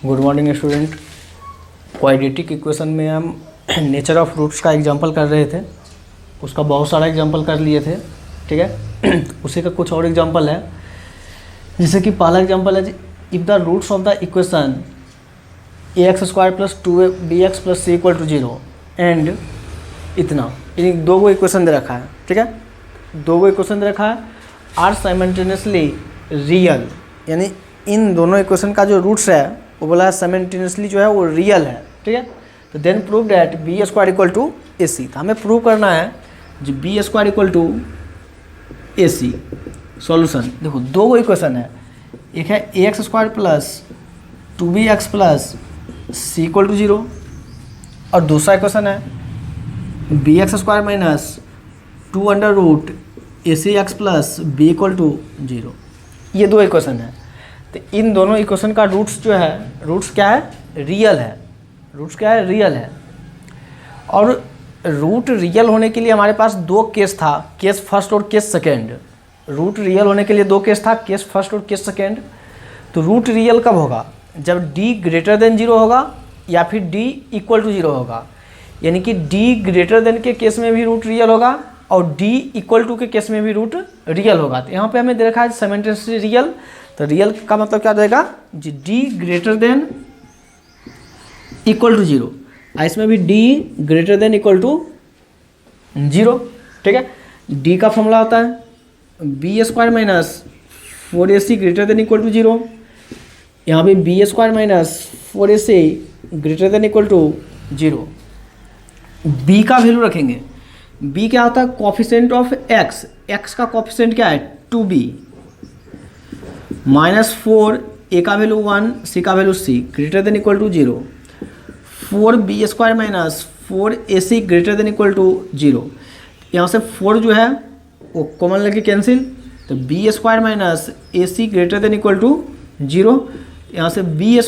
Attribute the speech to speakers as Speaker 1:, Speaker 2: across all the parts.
Speaker 1: Good morning student. Quadratic equation में हम nature of roots का एग्जांपल कर रहे थे, उसका बहुत सारा एग्जांपल कर लिए थे, ठीक है। उसी का कुछ और एग्जांपल है, जैसे कि पहला एग्जांपल है if the roots of the equation ax² + 2bx + c = 0 and इतना, इन दो गो इक्वेशन दे रखा है, ठीक है। दो गो इक्वेशन दे रखा है आर साइमल्टेनियसली रियल, यानी इन दोनों इक्वेशन का जो रूट्स है वो बोला है साइमल्टेनियसली जो है वो रियल है, ठीक है। तो then prove that b² = ac। तो हमें प्रूव करना है जो b² = ac। सॉल्यूशन देखो, दो गो इक्वेशन है, एक है ax² + 2bx + c = 0 और दूसरा इक्वेशन है bx² - 2√acx + b = 0। ये दो इक्वेशन है। तो इन दोनों इक्वेशन का रूट्स जो है, रूट्स क्या है? रियल है। रूट्स क्या है? रियल है। और रूट रियल होने के लिए हमारे पास दो केस था, केस फर्स्ट और केस सेकेंड। रूट रियल होने के लिए दो केस था, केस फर्स्ट और केस सेकेंड। तो रूट रियल कब होगा? जब d > 0 होगा या फिर d = 0 होगा। यानी कि d के केस में भी रूट रियल होगा और d = के केस में भी रूट रियल होगा। तो यहाँ पे हमें दे रखा है साइमल्टेनियसली रियल। तो रियल का मतलब क्या हो जाएगा जी? d > 0। इसमें भी d > 0, ठीक है। d का फॉर्मूला होता है b² - 4ac > 0। यहाँ पे b² - 4ac > 0। b का वैल्यू रखेंगे। b क्या होता है? Coefficient of x। x का कोफिशिएंट क्या है? 2b -4, a का वैल्यू 1, c का वैल्यू c > 0। 4b² - 4ac > 0। यहाँ से 4 जो है वो कॉमन लेके कैंसिल, तो b² - ac > 0। यहाँ से b²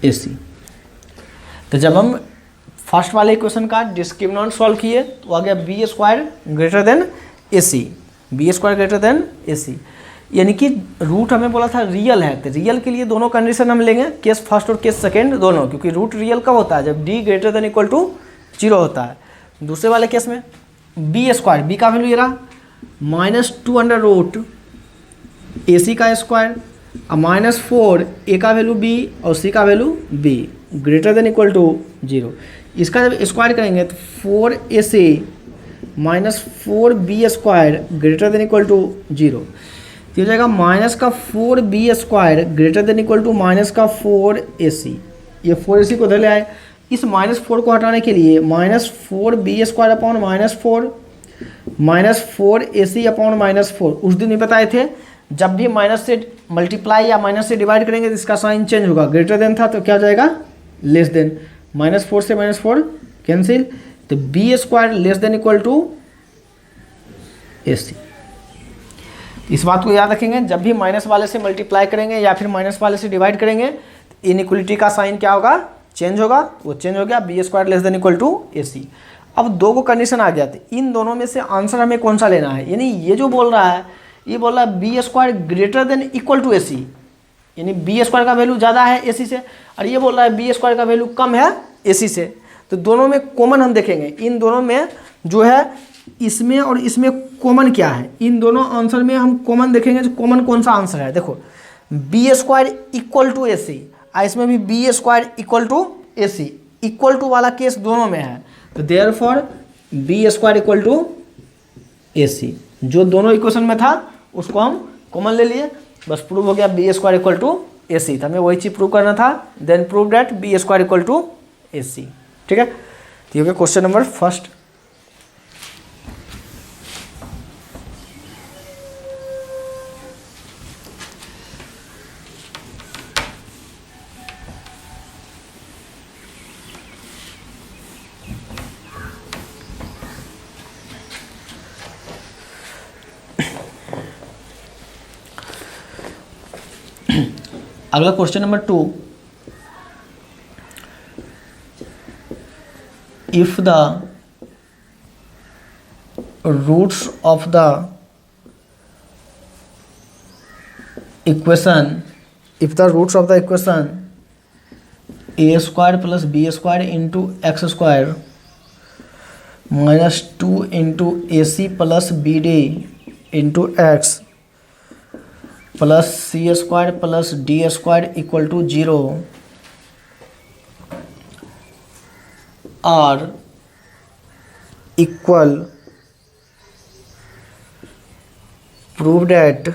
Speaker 1: > ac। तो जब हम फर्स्ट वाले इक्वेशन का डिस्क्रिमिनेंट सॉल्व किए तो आ गया b² > ac, b² > ac। यानी कि रूट हमें बोला था रियल है। तो रियल के लिए दोनों कंडीशन हम लेंगे, केस फर्स्ट और केस सेकेंड दोनों, क्योंकि रूट रियल कब होता है? जब d > 0 होता है। दूसरे वाले केस में b², b का वैल्यू ये रहा -2√ac का स्क्वायर और -4, a का वैल्यू b और c का वैल्यू b > 0। इसका जब स्क्वायर करेंगे तो 4ac - 4b² > 0। तो हो जाएगा -4b² - 4ac। ये 4ac को उधर ले आए। इस -4 को हटाने के लिए -4b² -4 -4ac -4। उस दिन भी बताए थे जब भी माइनस से मल्टीप्लाई या माइनस से डिवाइड करेंगे तो इसका साइन चेंज होगा। ग्रेटर देन था तो क्या हो जाएगा? Less than. -4 से -4 कैंसिल, तो b² < ac। इस बात को याद रखेंगे, जब भी माइनस वाले से मल्टीप्लाई करेंगे या फिर माइनस वाले से डिवाइड करेंगे तो इनइक्वलिटी का साइन क्या होगा? चेंज होगा। वो चेंज हो गया, b² < ac। अब दो को कंडीशन आ गया था, इन दोनों में से आंसर हमें कौन सा लेना है? यानी ये जो बोल रहा है, ये बोल रहा है b² > ac, यानी b² का वैल्यू ज़्यादा है ac से, और ये बोल रहा है b² का वैल्यू कम है ac से। तो दोनों में कॉमन हम देखेंगे, इन दोनों में जो है इसमें और इसमें कॉमन क्या है। इन दोनों आंसर में हम कॉमन देखेंगे, जो कॉमन कौन सा आंसर है। देखो b² = ac, इसमें भी b² = ac, इक्वल टू वाला केस दोनों में है। तो देयरफॉर b² = ac, जो दोनों इक्वेशन में था उसको हम कॉमन ले लिए, बस प्रूव हो गया b² = ac। तो हमें वही चीज प्रूव करना था। Then prove that b² = ac, ठीक है। तो ये हो गया क्वेश्चन नंबर फर्स्ट। अगला question number 2, if the roots of the equation if the roots of the equation A square plus B square into x square minus 2 into A C plus B D into x plus C square plus D square equal to 0 are equal, prove that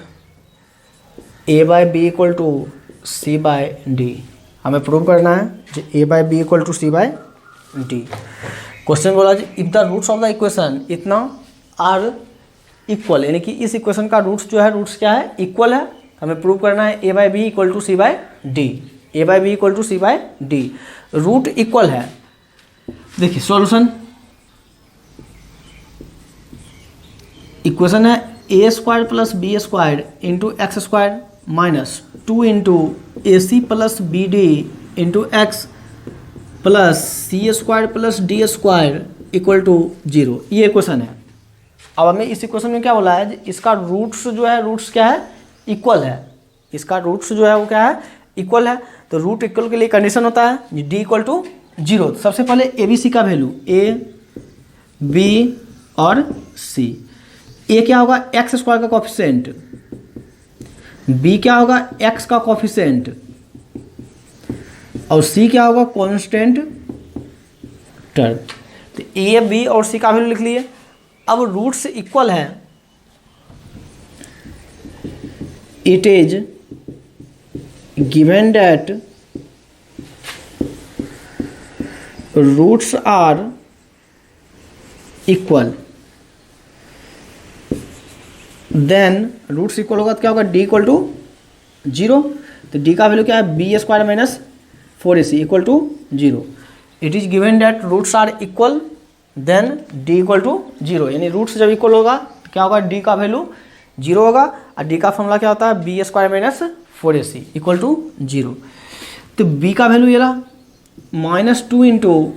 Speaker 1: A by B equal to C by D. हमें prove करना है जो A by B equal to C by d. Question बोला जी if the roots of the equation इतना are equal, यानी कि इस इक्वेशन का रूट्स जो है, रूट्स क्या है, इक्वल है। हमें प्रूव करना है a by B equal to C by d, a by B equal to C by d, root equal है। देखिए सॉल्यूशन, इक्वेशन है a square plus B square into x square minus 2 into A C plus B D into x plus C square plus D square equal to 0, ये equation है। अब हमें इस equation में क्या बोला है, इसका रूट्स जो है, रूट्स क्या है, इक्वल है। इसका रूट्स जो है वो क्या है, इक्वल है। तो रूट इक्वल के लिए कंडीशन होता है डी इक्वल टू 0। सबसे पहले ए बी सी का वैल्यू, ए बी और सी। ए क्या होगा, एक्स स्क्वायर का कोफिशिएंट, बी क्या होगा, एक्स का कोफिशिएंट, और सी क्या होगा, कांस्टेंट टर्म। तो ए बी और सी का वैल्यू लिख लिए। अब रूट्स इक्वल है, it is given that roots are equal, then roots equal होगा तो क्या होगा, डी इक्वल टू 0। तो डी का वैल्यू क्या है, B square minus 4ac equal to 0। It is given that roots are equal then D equal to 0, यानी roots जब इक्वल होगा तो क्या होगा, डी का वैल्यू 0 होगा। और डी का फॉर्मूला क्या होता है, B square minus 4ac equal to 0। तो बी का वैल्यू ये रहा -2 इंटू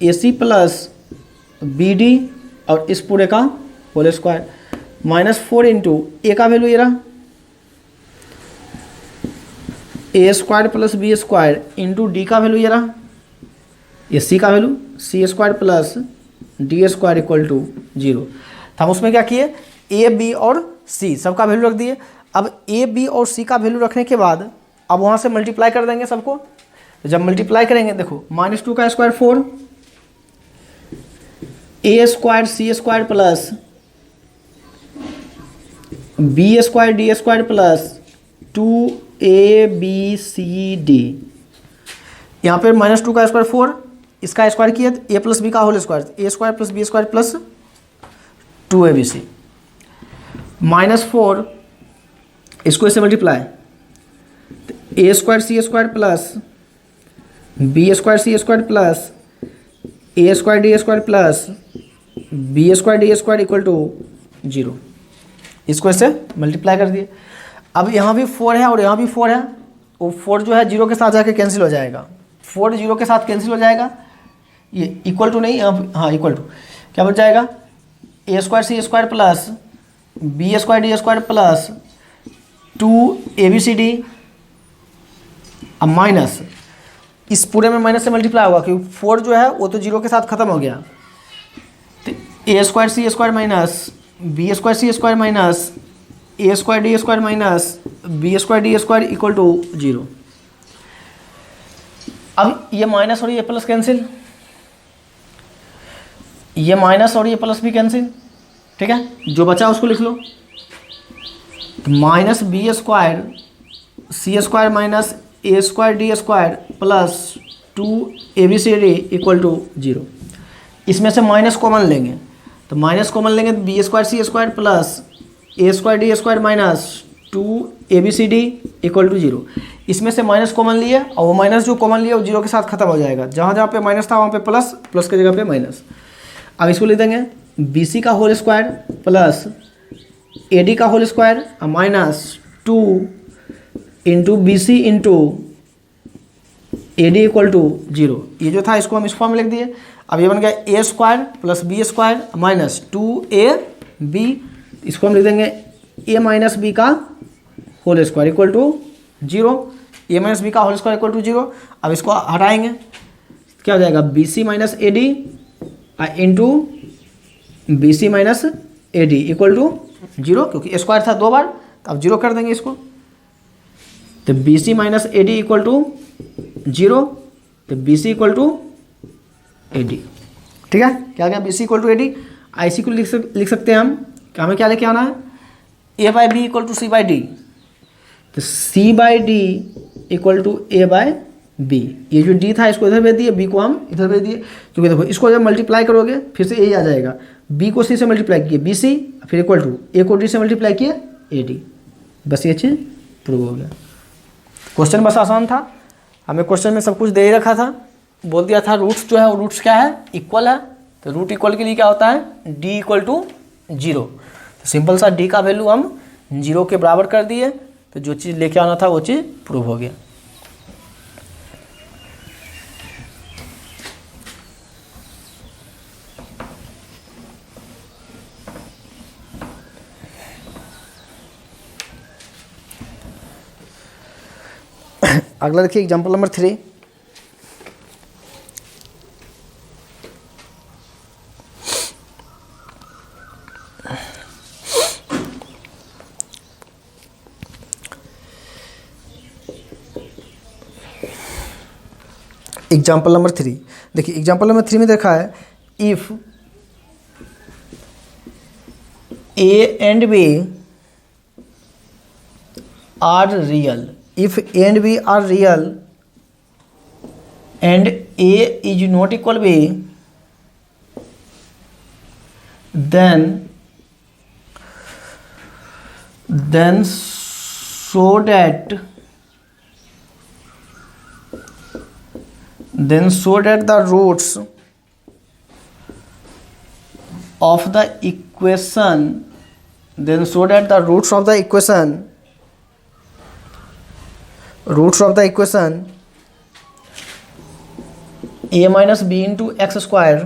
Speaker 1: ए सी प्लस बी डी और इस पूरे का होल स्क्वायर, -4 इंटू ए का वैल्यू ये रहा ए square plus B square into D का वैल्यू ये रहा, ये सी का value C square plus D square equal to 0। तो हम उसमें क्या किए, ए बी और सी सबका वैल्यू रख दिए। अब ए बी और सी का वैल्यू रखने के बाद अब वहाँ से मल्टीप्लाई कर देंगे सबको। तो जब मल्टीप्लाई करेंगे, देखो -2 का square 4, a square C square plus B square D square plus 2ab cd। यहाँ पर -2 का स्क्वायर 4, इसका स्क्वायर किया तो ए प्लस बी का होल स्क्वायर, ए square plus B square plus 2abc, -4 इसको इससे multiply, a square C square plus B square C square plus A square D square plus B square D square equal to 0। इसको इससे multiply कर दिए। अब यहाँ भी 4 है और यहाँ भी 4 है, वो 4 जो है 0 के साथ जाके कैंसिल हो जाएगा, 4 0 के साथ कैंसिल हो जाएगा। ये इक्वल टू नहीं, हाँ इक्वल टू क्या बच जाएगा, a square C square plus B square D square plus 2abcd, अब माइनस इस पूरे में माइनस से मल्टीप्लाई होगा क्योंकि 4 जो है वो तो 0 के साथ खत्म हो गया। तो ए square C square minus b square C square minus A square D square minus b square D square equal to 0। अब ये माइनस और ये प्लस कैंसिल, ये माइनस और ये प्लस भी कैंसिल, ठीक है। जो बचा उसको लिख लो, minus b square C square minus A square D square plus 2abcd equal to 0। इसमें से माइनस कॉमन लेंगे, तो माइनस कॉमन लेंगे तो B square C square plus A square D square minus 2abcd equal to 0। इसमें से minus common लिए और वो माइनस जो कॉमन लिया वो 0 के साथ खत्म हो जाएगा, जहाँ जहाँ पे माइनस था वहाँ पे प्लस, प्लस की जगह पे माइनस। अब इसको लिख देंगे बी सी का whole square plus a d का whole square minus 2 into b c into a d equal to 0। ये जो था इसको हम इस फॉर्म में लिख दिए। अब ये बन गया ए square plus B square minus 2ab, इसको हम लिख देंगे ए माइनस बी का whole square equal to zero, a minus B का whole square equal to zero. अब इसको हटाएंगे, क्या हो जाएगा, b c minus a d into b c minus a d equal to zero, क्योंकि स्क्वायर था 2 बार, तो अब जीरो कर देंगे इसको। तो b c minus a d equal to zero, तो b C equal to a d. ठीक है, क्या गया, b C equal to a d. आई सी को लिख सकते हैं हम, क्या हमें क्या लेके आना है, a by b equal to c by d. तो c by d equal to a by b. ये जो डी था इसको इधर भेज दिए, बी को हम इधर भेज दिए, क्योंकि देखो इसको जब मल्टीप्लाई करोगे फिर से ए आ जाएगा। बी को सी से मल्टीप्लाई किए बी सी, फिर इक्वल टू ए को डी से मल्टीप्लाई किए ए डी। बस ये चीज़ प्रूव हो गया। क्वेश्चन बस आसान था, हमें क्वेश्चन में सब कुछ दे ही रखा था, बोल दिया था रूट्स जो है वो रूट्स क्या है, इक्वल है। तो रूट इक्वल के लिए क्या होता है, डी इक्वल टू जीरो। तो सिंपल सा डी का वैल्यू हम जीरो के बराबर कर दिए, तो जो चीज़ लेके आना था वो चीज़ प्रूव हो गया। अगला देखिए एग्जाम्पल नंबर 3। एग्जाम्पल नंबर 3 देखिए, एग्जाम्पल नंबर 3 में देखा है, if A and B are real, if a and b are real and a is not equal b, then so that the roots of the equation a minus b into x square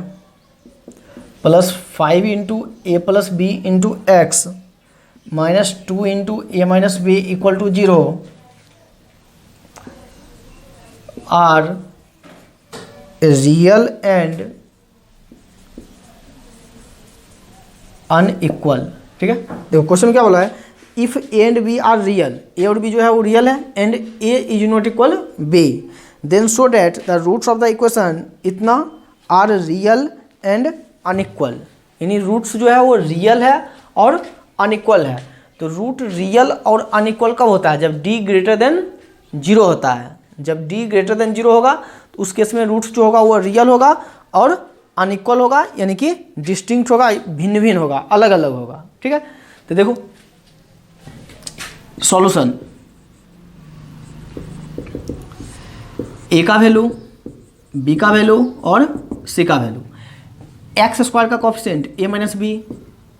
Speaker 1: plus 5 into a plus b into x minus 2 into a minus b equal to 0 are real and unequal। ठीक है, देखो question क्या बोला है, if A and B are real, a और b जो है वो रियल है, and a is not equal b, then so that the roots of the equation इतना आर रियल एंड अनइक्वल। यानी रूट्स जो है वो रियल है और अनइक्वल है। तो रूट रियल और अनइक्वल कब होता है, जब डी ग्रेटर देन जीरो होता है। जब डी ग्रेटर देन जीरो होगा तो उस केस में रूट्स जो होगा वो रियल होगा और अनइक्वल होगा, यानी कि डिस्टिंक्ट होगा, भिन्न भिन्न होगा, अलग अलग होगा। ठीक है, तो देखो सॉल्यूशन, ए का वैल्यू, बी का वैल्यू और सी का वैल्यू। एक्स स्क्वायर का coefficient A minus B,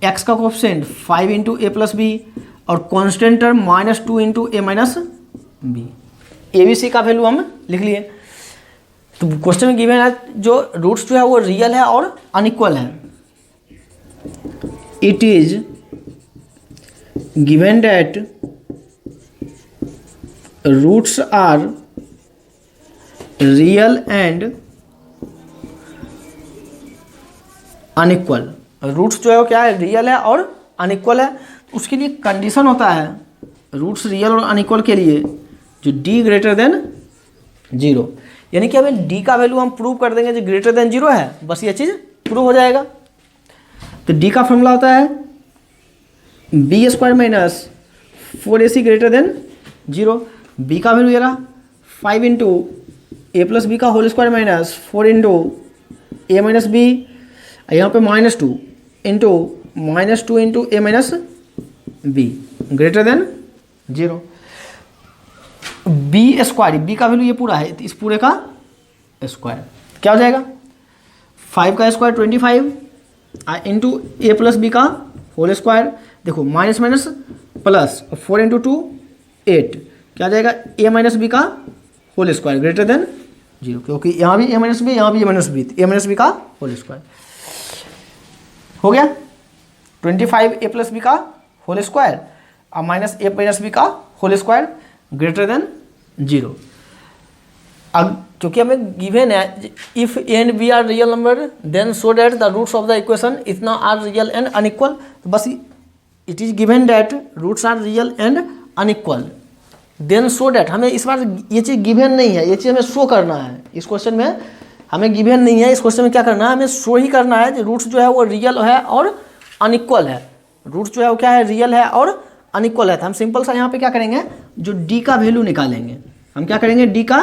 Speaker 1: X का coefficient 5 into A plus B और constant term -2 into A minus B. A B सी का वैल्यू हम लिख लिए। तो क्वेश्चन में गिवन है जो रूट्स जो है वो रियल है और अनइक्वल है। It is given that roots are real and unequal. Roots जो है वो क्या है, रियल है और अनइक्वल है। उसके लिए कंडीशन होता है रूट्स रियल और अनइक्वल के लिए, जो डी ग्रेटर देन जीरो, यानी कि हमें डी का वैल्यू हम प्रूव कर देंगे जो ग्रेटर देन जीरो है, बस ये चीज़ प्रूव हो जाएगा। तो डी का फॉर्मूला होता है B square minus 4ac greater than zero. B का वैल्यू ये रहा 5 इंटू ए प्लस बी का whole square minus 4 into A minus B, यहाँ पे -2 into -2 into A minus B greater than zero. B square, B का value ये पूरा है, इस पूरे का स्क्वायर क्या हो जाएगा, 5 का square 25 into A plus B का होल स्क्वायर। देखो माइनस माइनस प्लस 4 इंटू 2 8, क्या जाएगा ए माइनस बी का whole square greater than zero, क्योंकि यहाँ भी ए माइनस बी, यहाँ भी A minus B, A minus B का होल स्क्वायर हो गया। 25 ए प्लस बी का होल स्क्वायर और माइनस ए माइनस बी का होल स्क्वायर ग्रेटर देन 0। अब क्योंकि हमें गिवन है if A and B are real number then so that the roots of the equation इतना आर रियल एंड अनइक्वल, तो बस it is given that roots are real and unequal then so that, हमें इस बार ये चीज़ given नहीं है, ये चीज़ हमें शो करना है। इस क्वेश्चन में हमें गिवन नहीं है, इस क्वेश्चन में क्या करना है, हमें शो ही करना है कि रूट्स जो है वो रियल है और अनइक्वल है। रूट्स जो है वो क्या है, रियल है और अनइक्वल है। तो हम सिंपल सा यहाँ पे क्या करेंगे, जो डी का वैल्यू निकालेंगे, हम क्या करेंगे, डी का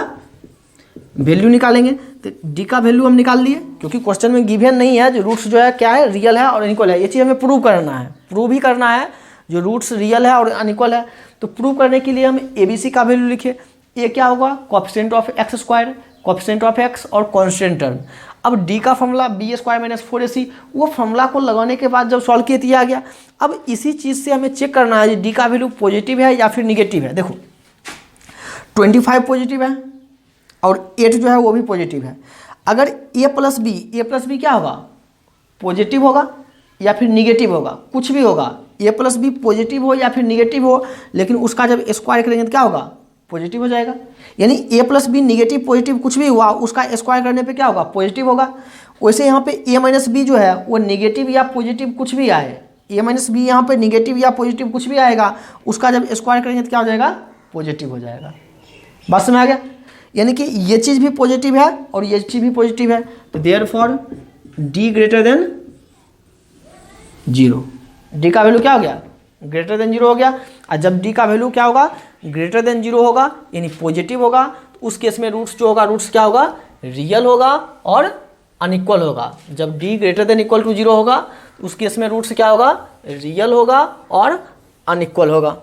Speaker 1: वैल्यू निकालेंगे। तो डी का वैल्यू हम निकाल लिए, क्योंकि क्वेश्चन में गिवन नहीं है जो रूट्स जो है क्या है, रियल है और अनइक्वल है। ये चीज़ हमें प्रूव करना है, प्रूव ही करना है जो रूट्स रियल है और अनइक्वल है। तो प्रूव करने के लिए हम ए बी सी का वैल्यू लिखे। ये क्या होगा, coefficient of X square, coefficient of X और कांस्टेंट टर्म। अब डी का formula B square minus 4ac, वो फॉर्मूला को लगाने के बाद जब सॉल्व किया दिया गया। अब इसी चीज़ से हमें चेक करना है डी का वैल्यू पॉजिटिव है या फिर निगेटिव है। देखो 25 पॉजिटिव है और 8 जो है वो भी पॉजिटिव है। अगर ए प्लस बी क्या होगा, पॉजिटिव होगा या फिर निगेटिव होगा, कुछ भी होगा। ए प्लस बी पॉजिटिव हो या फिर निगेटिव हो, लेकिन उसका जब स्क्वायर करेंगे तो क्या होगा, पॉजिटिव हो जाएगा। यानी ए प्लस बी निगेटिव पॉजिटिव कुछ भी हुआ, उसका स्क्वायर करने पे क्या होगा, पॉजिटिव होगा। वैसे यहाँ पे ए माइनस बी जो है वो निगेटिव या पॉजिटिव कुछ भी आए, ए माइनस बी यहाँ पे निगेटिव या पॉजिटिव कुछ भी आएगा, उसका जब स्क्वायर करेंगे तो क्या हो जाएगा, पॉजिटिव हो जाएगा। बात समझ आ गया। यानी कि ये चीज़ भी पॉजिटिव है और ये चीज़ भी पॉजिटिव है। तो therefore D greater than 0, D का वैल्यू क्या हो गया, ग्रेटर देन 0 हो गया। और जब डी का वैल्यू क्या होगा, ग्रेटर देन 0 होगा यानी पॉजिटिव होगा, तो उस केस में रूट्स जो होगा, रूट्स क्या होगा, रियल होगा और अनइक्वल होगा। जब D greater than equal to 0 होगा, तो उस केस में रूट्स क्या होगा, रियल होगा और अनइक्वल होगा।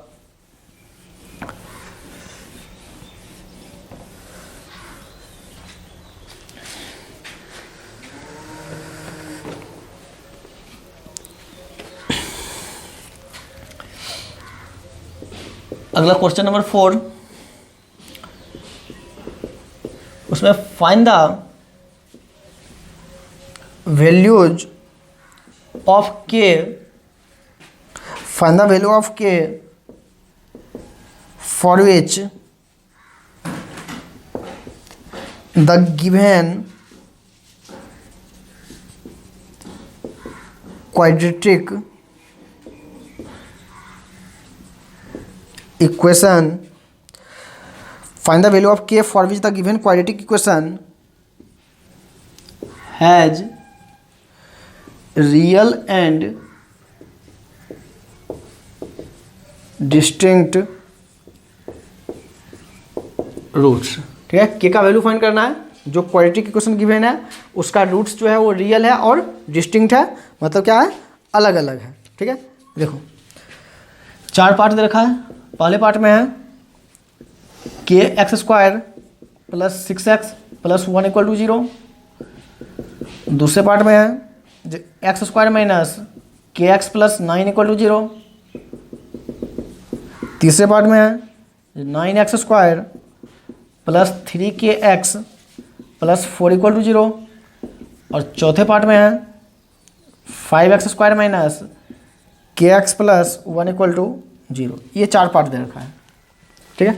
Speaker 1: अगला क्वेश्चन नंबर 4, उसमें find the values of k, find the value of k for which the given quadratic equation, find the value of k for which the given quadratic equation has real and distinct roots. ठीक है, के का वैल्यू find करना है, जो quadratic equation given है उसका रूट्स जो है वो रियल है और डिस्टिंक्ट है, मतलब क्या है, अलग अलग है। ठीक है, देखो 4 पार्ट दे रखा है। पहले पार्ट में है k x square plus 6x plus 1 equal to 0। दूसरे पार्ट में है x square minus k x plus 9 equal to 0। तीसरे पार्ट में है 9x square plus 3kx plus 4 equal to 0। और चौथे पार्ट में है 5x square minus k x plus 1 equal to 0। ये 4 पार्ट दे रखा है। ठीक है,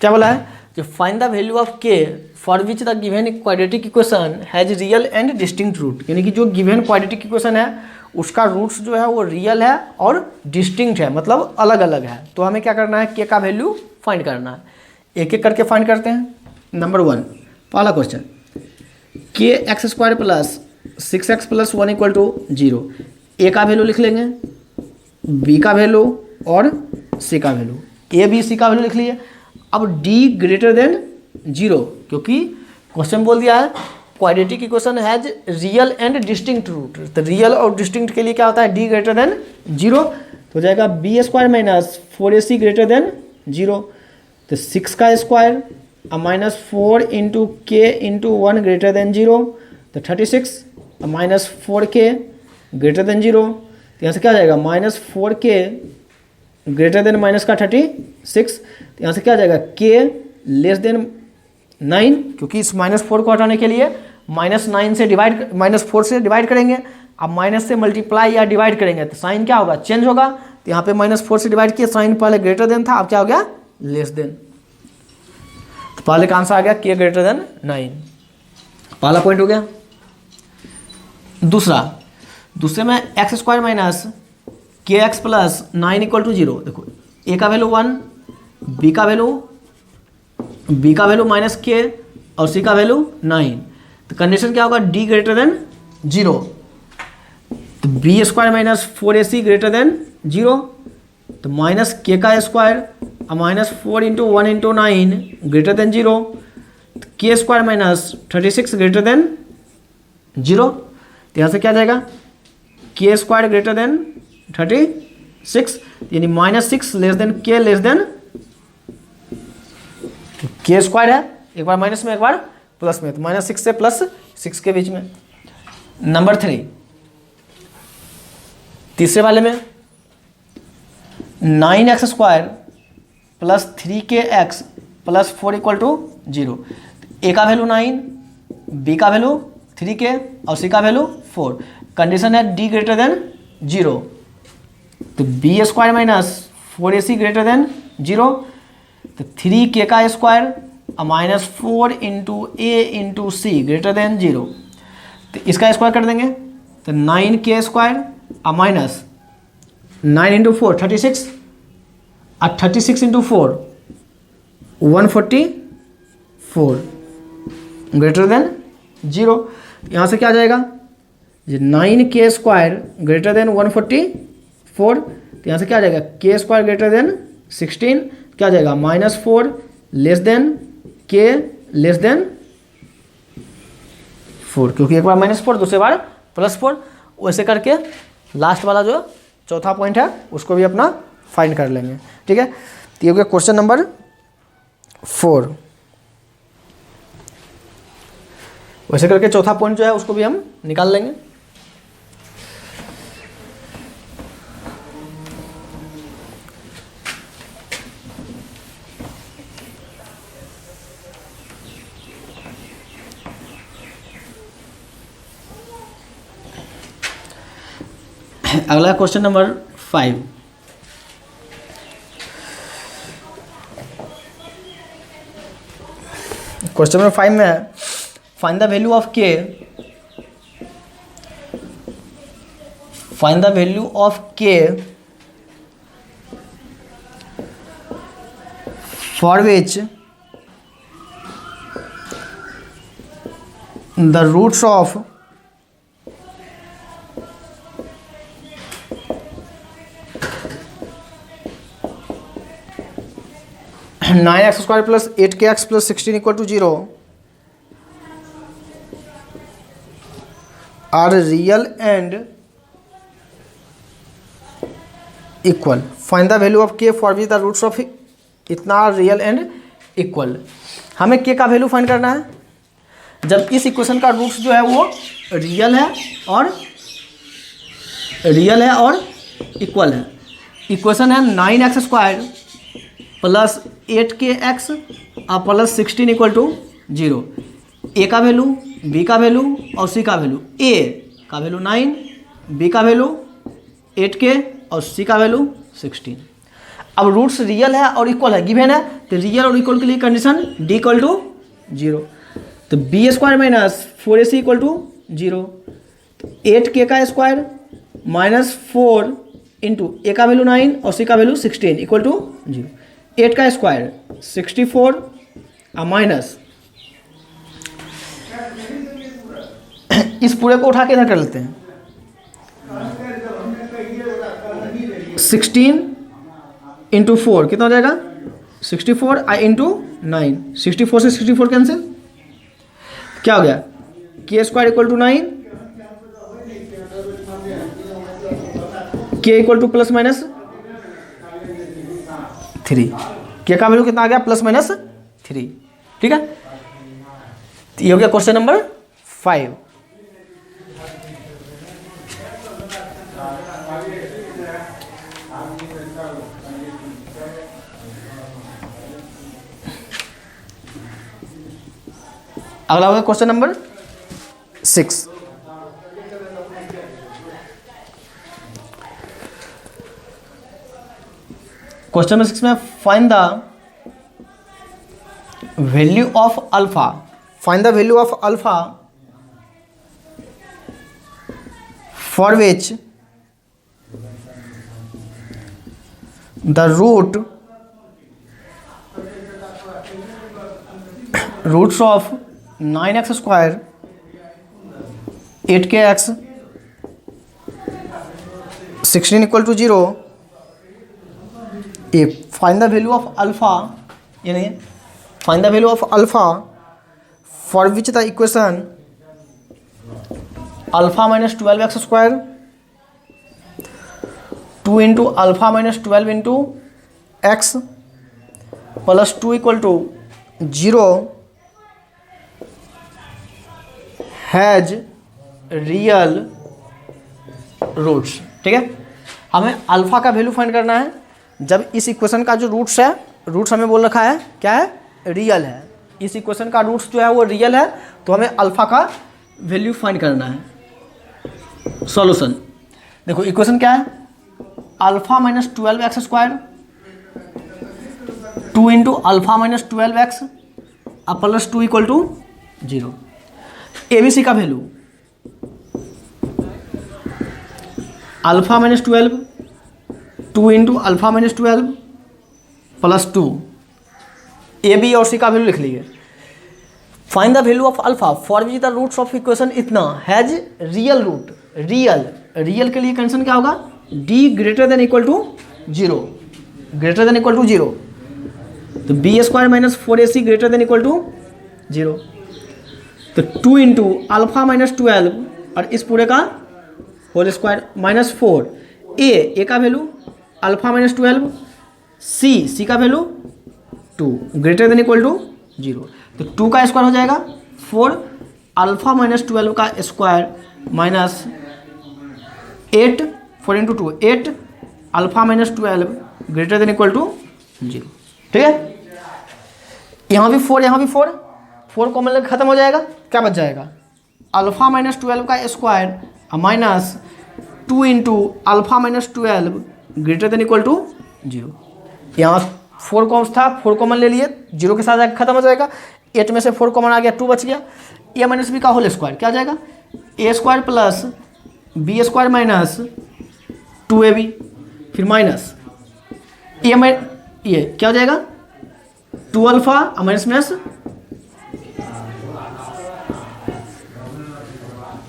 Speaker 1: क्या बोला है, जो find the value of k for which the given quadratic equation has real and distinct root, यानी कि जो गिवन क्वाड्रेटिक इक्वेशन है उसका रूट्स जो है वो रियल है और डिस्टिंक्ट है, मतलब अलग अलग है। तो हमें क्या करना है, के का वैल्यू फाइंड करना है। एक एक करके फाइंड करते हैं। नंबर 1 पहला question, k x square plus 6x plus 1 equal to 0। A का वैल्यू लिख लेंगे, बी का वैल्यू और सी का वैल्यू। ए बी सी का वैल्यू लिख लिए। अब डी ग्रेटर देन 0, क्योंकि क्वेश्चन बोल दिया है quadratic equation has real and distinct root. तो रियल और डिस्टिंक्ट के लिए क्या होता है, डी ग्रेटर देन 0। तो हो जाएगा b square minus 4ac greater than 0। तो 6 का square minus 4 into k into 1 greater than 0, तो 36 माइनस 4k ग्रेटर देन 0। तो यहाँ से क्या आ जाएगा, minus 4k greater than minus का 36। तो यहाँ से क्या आ जाएगा, k लेस देन 9, क्योंकि इस -4 को हटाने के लिए -9 से डिवाइड, -4 से डिवाइड करेंगे। अब माइनस से मल्टीप्लाई या डिवाइड करेंगे तो साइन क्या होगा, चेंज होगा। तो यहाँ पे -4 से डिवाइड किया, साइन पहले ग्रेटर देन था, अब क्या हो गया, लेस देन। तो पहले का आंसर आ गया के ग्रेटर देन 9, पहला पॉइंट हो गया। दूसरे में x square minus k x plus 9 equal to 0। देखो ए का वैल्यू 1, बी का वैल्यू माइनस के और सी का वैल्यू 9। तो कंडीशन क्या होगा, डी ग्रेटर देन 0। तो B square minus 4ac greater than 0। तो माइनस के का स्क्वायर और minus 4 into 1 into 9 greater than 0। तो के स्क्वायर माइनस 36 ग्रेटर देन 0। तो यहाँ से क्या जाएगा, के स्क्वायर ग्रेटर देन 36, यानी -6 लेस देन के लेस देन के स्क्वायर है, एक बार माइनस में एक बार प्लस में, तो -6 से +6 के बीच में। नंबर 3, तीसरे वाले में 9x square plus 3kx plus 4 equal to 0। A का वैल्यू 9, बी का वैल्यू 3k और सी का वैल्यू 4। कंडीशन है डी ग्रेटर देन 0। तो B square minus 4ac greater than 0। तो 3k का स्क्वायर और minus 4 into A into C greater than 0। तो इसका स्क्वायर कर देंगे, तो 9k स्क्वायर और माइनस 9 इंटू 4 36 और 36 इंटू 4 144 ग्रेटर देन 0। यहाँ से क्या आ जाएगा, 9k स्क्वायर ग्रेटर देन 144। तो यहाँ से क्या आ जाएगा, के स्क्वायर ग्रेटर देन 16, क्या आ जाएगा -4 लेस देन के लेस देन 4, क्योंकि एक बार -4 दूसरे बार +4। वैसे करके लास्ट वाला जो चौथा पॉइंट है उसको भी अपना फाइंड कर लेंगे। ठीक है, तो ये हो गया क्वेश्चन नंबर 4। वैसे करके चौथा पॉइंट जो है उसको भी हम निकाल लेंगे। अगला क्वेश्चन नंबर 5। क्वेश्चन नंबर 5 में है, find the value of k, find the value of k for which the roots of 9x square plus 8kx plus 16 equal to 0 are real and equal. Find the value of k for which the roots of इतना real and equal. हमें k का वैल्यू find करना है जब इस equation का roots जो है वो रियल है और इक्वल है। इक्वेशन है 9x स्क्वायर प्लस 8kx और प्लस 16 इक्वल टू 0। ए का वैल्यू, बी का वैल्यू और सी का वैल्यू। ए का वैल्यू 9, बी का वैल्यू 8k और सी का वैल्यू 16। अब रूट्स रियल है और इक्वल है, गिवन है, तो रियल और इक्वल के लिए कंडीशन डी इक्वल टू 0। तो B square minus 4ac equal to 0। तो 8k का स्क्वायर माइनस 4 इंटू ए का वैल्यू 9 और सी का वैल्यू 16 इक्वल टू 0। 8 का स्क्वायर 64 और माइनस इस पूरे को उठा के इधर कर लेते हैं, 16 इंटू 4 कितना हो जाएगा 64 इंटू 9, 64 से 64 कैंसिल, क्या हो गया के स्क्वायर इक्वल टू 9, के इक्वल टू प्लस माइनस 3। के का वैल्यू कितना आ गया +-3। ठीक है, तो ये हो गया क्वेश्चन नंबर 5। अगला होगा क्वेश्चन नंबर 6। क्वेश्चन नंबर 6 में find the value of alpha, find the value of alpha for which the roots of 9x square 8kx 16 equal to 0। A find the value of alpha, यानी find the value of alpha for which the equation alpha minus 12x square 2 into alpha minus 12 into x plus 2 equal to 0 has real roots. ठीक है, हमें alpha का वैल्यू find करना है जब इस इक्वेशन का जो रूट्स है, रूट्स हमें बोल रखा है क्या है, रियल है। इस इक्वेशन का रूट्स जो है वो रियल है, तो हमें अल्फा का वैल्यू फाइंड करना है। सॉल्यूशन देखो, इक्वेशन क्या है, alpha minus 12x square 2 into alpha minus 12x plus 2 equal to 0। ABC का value alpha minus 12 2 into alpha minus 12 plus 2, A B और सी का वैल्यू लिख लीजिए। Find the value of alpha for which the roots of equation इतना has real root. Real के लिए condition क्या होगा, D greater than equal to 0, greater than equal to 0। तो B square minus 4ac greater than equal to 0। तो 2 into alpha minus 12 और इस पूरे का होल स्क्वायर माइनस 4, ए का वैल्यू अल्फा माइनस 12, सी का value 2 greater than equal to 0। तो 2 का स्क्वायर हो जाएगा 4 अल्फा माइनस 12 का square minus 8 4 into 2 8 alpha minus 12 greater than equal to 0। ठीक है, यहाँ भी 4 यहाँ भी 4 कॉमन लेकर खत्म हो जाएगा, क्या बच जाएगा, अल्फा माइनस 12 का square minus 2 into alpha minus 12 greater than equal to 0। यहाँ 4 कॉमन था, 4 कॉमन ले लिए, 0 के साथ आकर खत्म हो जाएगा। 8 में से 4 कॉमन आ गया, 2 बच गया। ए माइनस बी का होल स्क्वायर क्या हो जाएगा, a square plus B square minus 2ab, फिर माइनस ये क्या हो जाएगा 2 अल्फा माइनस माइनस।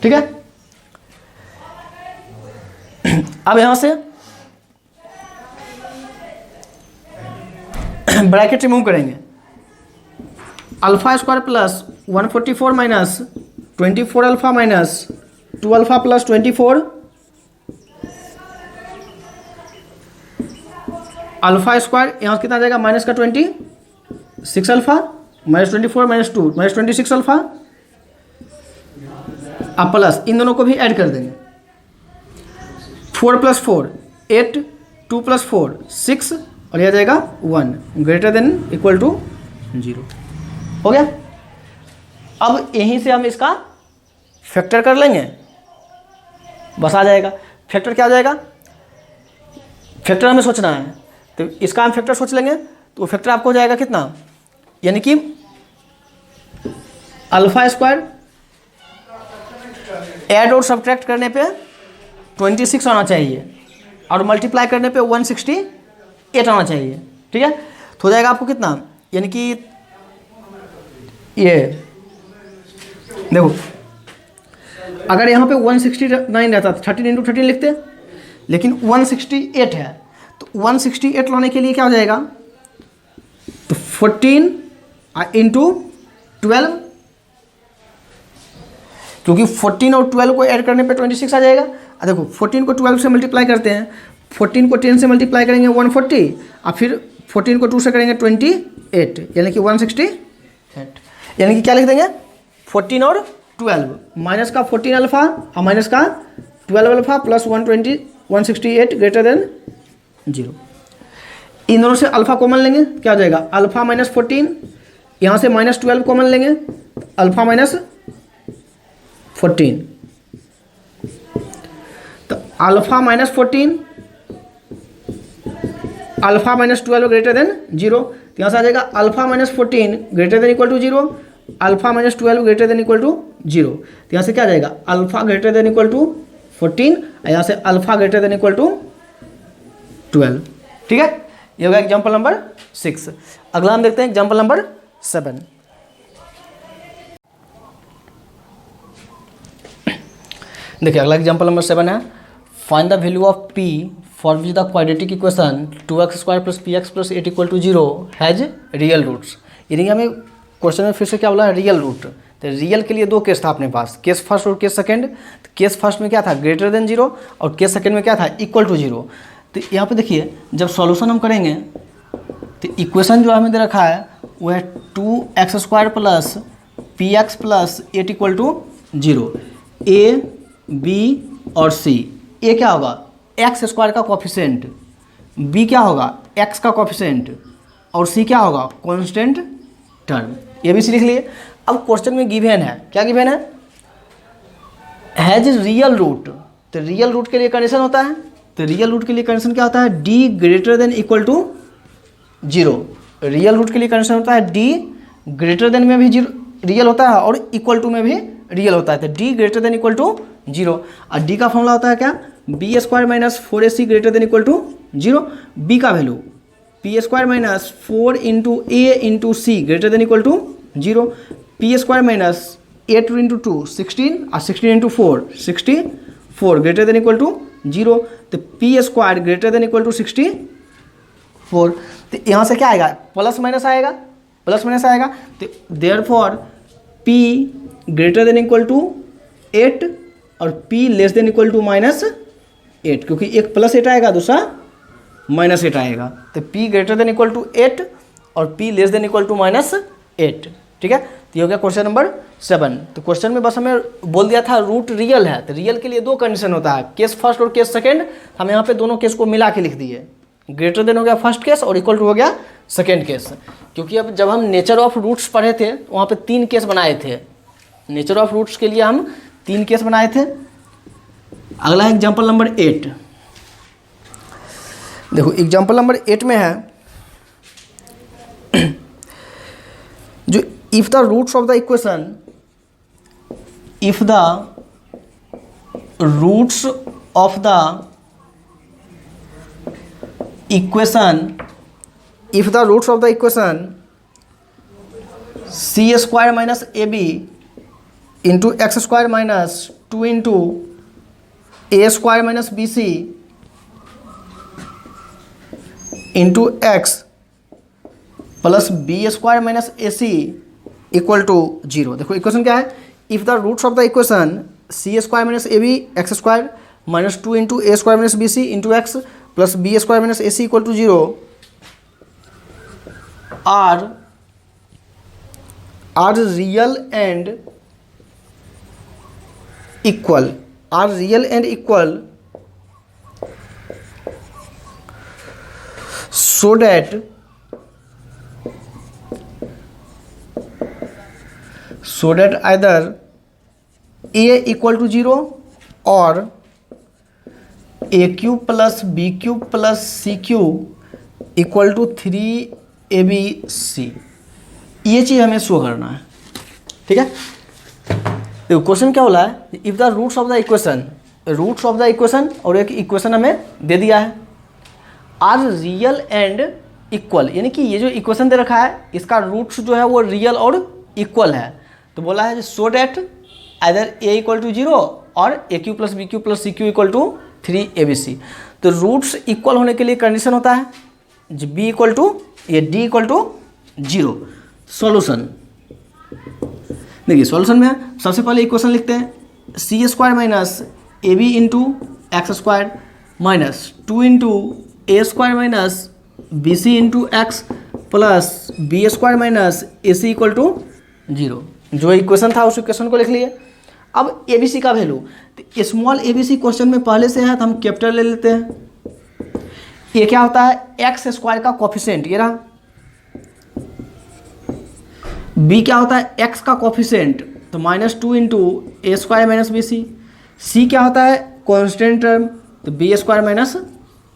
Speaker 1: ठीक है, अब यहां से ब्रैकेट रिमूव करेंगे, alpha square plus 144 minus 24 alpha minus 2 alpha plus 24 alpha square, यहाँ कितना आ जाएगा माइनस का 26 alpha minus 24 minus 2 minus 26 alpha, अब प्लस इन दोनों को भी ऐड कर देंगे, 4 प्लस 4 8 2 प्लस 4 6 और यह आ जाएगा 1 ग्रेटर देन इक्वल टू 0। हो गया। अब यहीं से हम इसका फैक्टर कर लेंगे, बस आ जाएगा। फैक्टर क्या आ जाएगा, फैक्टर हमें सोचना है, तो इसका हम फैक्टर सोच लेंगे, तो फैक्टर आपको हो जाएगा कितना, यानी कि अल्फा स्क्वायर ऐड और सब्ट्रैक्ट करने पे 26 आना चाहिए और मल्टीप्लाई करने पे 168 आना चाहिए। ठीक है, तो हो जाएगा आपको कितना, यानी कि ये देखो, अगर यहाँ पे 169 रहता तो 13 इंटू 13 लिखते, लेकिन 168 है, तो 168 लाने के लिए क्या हो जाएगा, तो 14 इंटू 12, क्योंकि 14 और 12 को ऐड करने पे 26 आ जाएगा। देखो 14 को 12 से मल्टीप्लाई करते हैं, 14 को 10 से मल्टीप्लाई करेंगे 140, और फिर 14 को 2 से करेंगे 28, यानी कि 168, यानी कि क्या लिख देंगे 14 और 12 माइनस का 14 अल्फा और माइनस का 12 अल्फा प्लस 168 ग्रेटर देन 0। इन दोनों से अल्फा कॉमन लेंगे, क्या हो जाएगा अल्फा माइनस 14, यहाँ से माइनस 12 कॉमन लेंगे, अल्फा माइनस 14, तो alpha minus 14 alpha minus 12 greater than 0, तो यहाँ से आ जाएगा alpha minus 14 greater than equal to 0, alpha minus 12 greater than equal to 0, तो यहाँ से क्या आ जाएगा alpha greater than equal to 14 और यहाँ से alpha greater than equal to 12। ठीक है, ये होगा एग्जाम्पल नंबर 6। अगला हम देखते हैं एग्जाम्पल नंबर 7। देखिए अगला एग्जाम्पल नंबर 7 है, find the value of p for which the quadratic equation 2x² + px + 8 = 0 has real roots. यानी हमें क्वेश्चन में फिर से क्या बोला है, रियल रूट। तो रियल के लिए दो केस था अपने पास, केस फर्स्ट और केस सेकंड। तो केस फर्स्ट में क्या था, ग्रेटर देन 0, और केस सेकंड में क्या था, इक्वल टू 0। तो यहाँ पे देखिए जब सॉल्यूशन हम करेंगे तो इक्वेशन जो हमें दे रखा है वो है 2x² + px + 8 = 0। ए, बी और सी। ए क्या होगा, x² का कोफिशिएंट, बी क्या होगा, x का कोफिशिएंट, और सी क्या होगा, कांस्टेंट टर्म। ये भी सी लिख लिए। अब क्वेश्चन में गिवन है, क्या गिवन है, हैज रियल रूट। तो रियल रूट के लिए कंडीशन होता है, तो रियल रूट के लिए कंडीशन क्या होता है, d greater than equal to 0। Real root के लिए कंडीशन होता है d ग्रेटर देन में भी रियल होता है और इक्वल टू में भी रियल होता है। तो d greater than equal to 0, और d का फॉर्मूला होता है क्या, b² - 4ac greater than equal to 0। b का value p² - 4 × a × c greater than equal to 0, p² - 8 × 2 16 और 16 × 4 64 ग्रेटर देन इक्वल टू 0। तो p² greater than equal to 64। तो यहाँ से क्या आएगा, प्लस माइनस आएगा, प्लस माइनस आएगा। तो therefore p greater than equal to 8 और p less than equal to -8, क्योंकि एक +8 आएगा दूसरा -8 आएगा। तो p greater than equal to 8 और p less than equal to -8। ठीक है, तो ये हो गया क्वेश्चन नंबर 7। तो क्वेश्चन में बस हमें बोल दिया था रूट रियल है। तो रियल के लिए दो कंडीशन होता है, केस फर्स्ट और केस सेकंड। हम यहाँ पे दोनों केस को मिला के लिख दिए, ग्रेटर देन हो गया फर्स्ट केस और इक्वल टू हो गया सेकंड केस। क्योंकि अब जब हम नेचर ऑफ रूट्स पढ़े थे वहाँ पे 3 केस बनाए थे, नेचर ऑफ रूट्स के लिए हम 3 केस बनाए थे। अगला है एग्जाम्पल नंबर 8। देखो एग्जाम्पल नंबर 8 में है जो if the roots of the equation, if the roots of the equation, if the roots of the equation c² - ab into x² - 2 into a² - bc into x plus b² - ac equal to 0। देखो equation क्या है, if the roots of the equation c² - ab x² - 2 into a² - bc into x plus b² - ac equal to 0 are real and equal, are real and equal, so that either a equal to 0 or a³ plus b³ plus c³ equal to 3abc। ये चीज़ हमें show करना है। ठीक है, देखो question क्या बोला है, if the roots of the equation, roots of the equation और एक इक्वेशन हमें दे दिया है, आर रियल एंड इक्वल, यानी कि ये जो इक्वेशन दे रखा है इसका रूट्स जो है वो रियल और इक्वल है। तो बोला है so that either a equal to 0 और a³ plus b³ plus c³ equal to 3abc। तो रूट्स इक्वल होने के लिए कंडीशन होता है b इक्वल टू ये d इक्वल टू 0। सॉल्यूशन देखिए, सॉल्यूशन में सबसे पहले इक्वेशन लिखते हैं c² - ab into x² minus 2 into a² - bc into x plus b² - ac equal to 0। जो इक्वेशन था उस इक्वेशन को लिख लिए। अब ABC का वैल्यू, तो स्मॉल ABC क्वेश्चन में पहले से है तो हम कैपिटल ले लेते हैं। ये क्या होता है, x² का कोफिशिएंट, ये रहा। B क्या होता है, x का कोफिशिएंट, तो -2 इंटू a² - bc। C क्या होता है, कांस्टेंट टर्म, तो b² -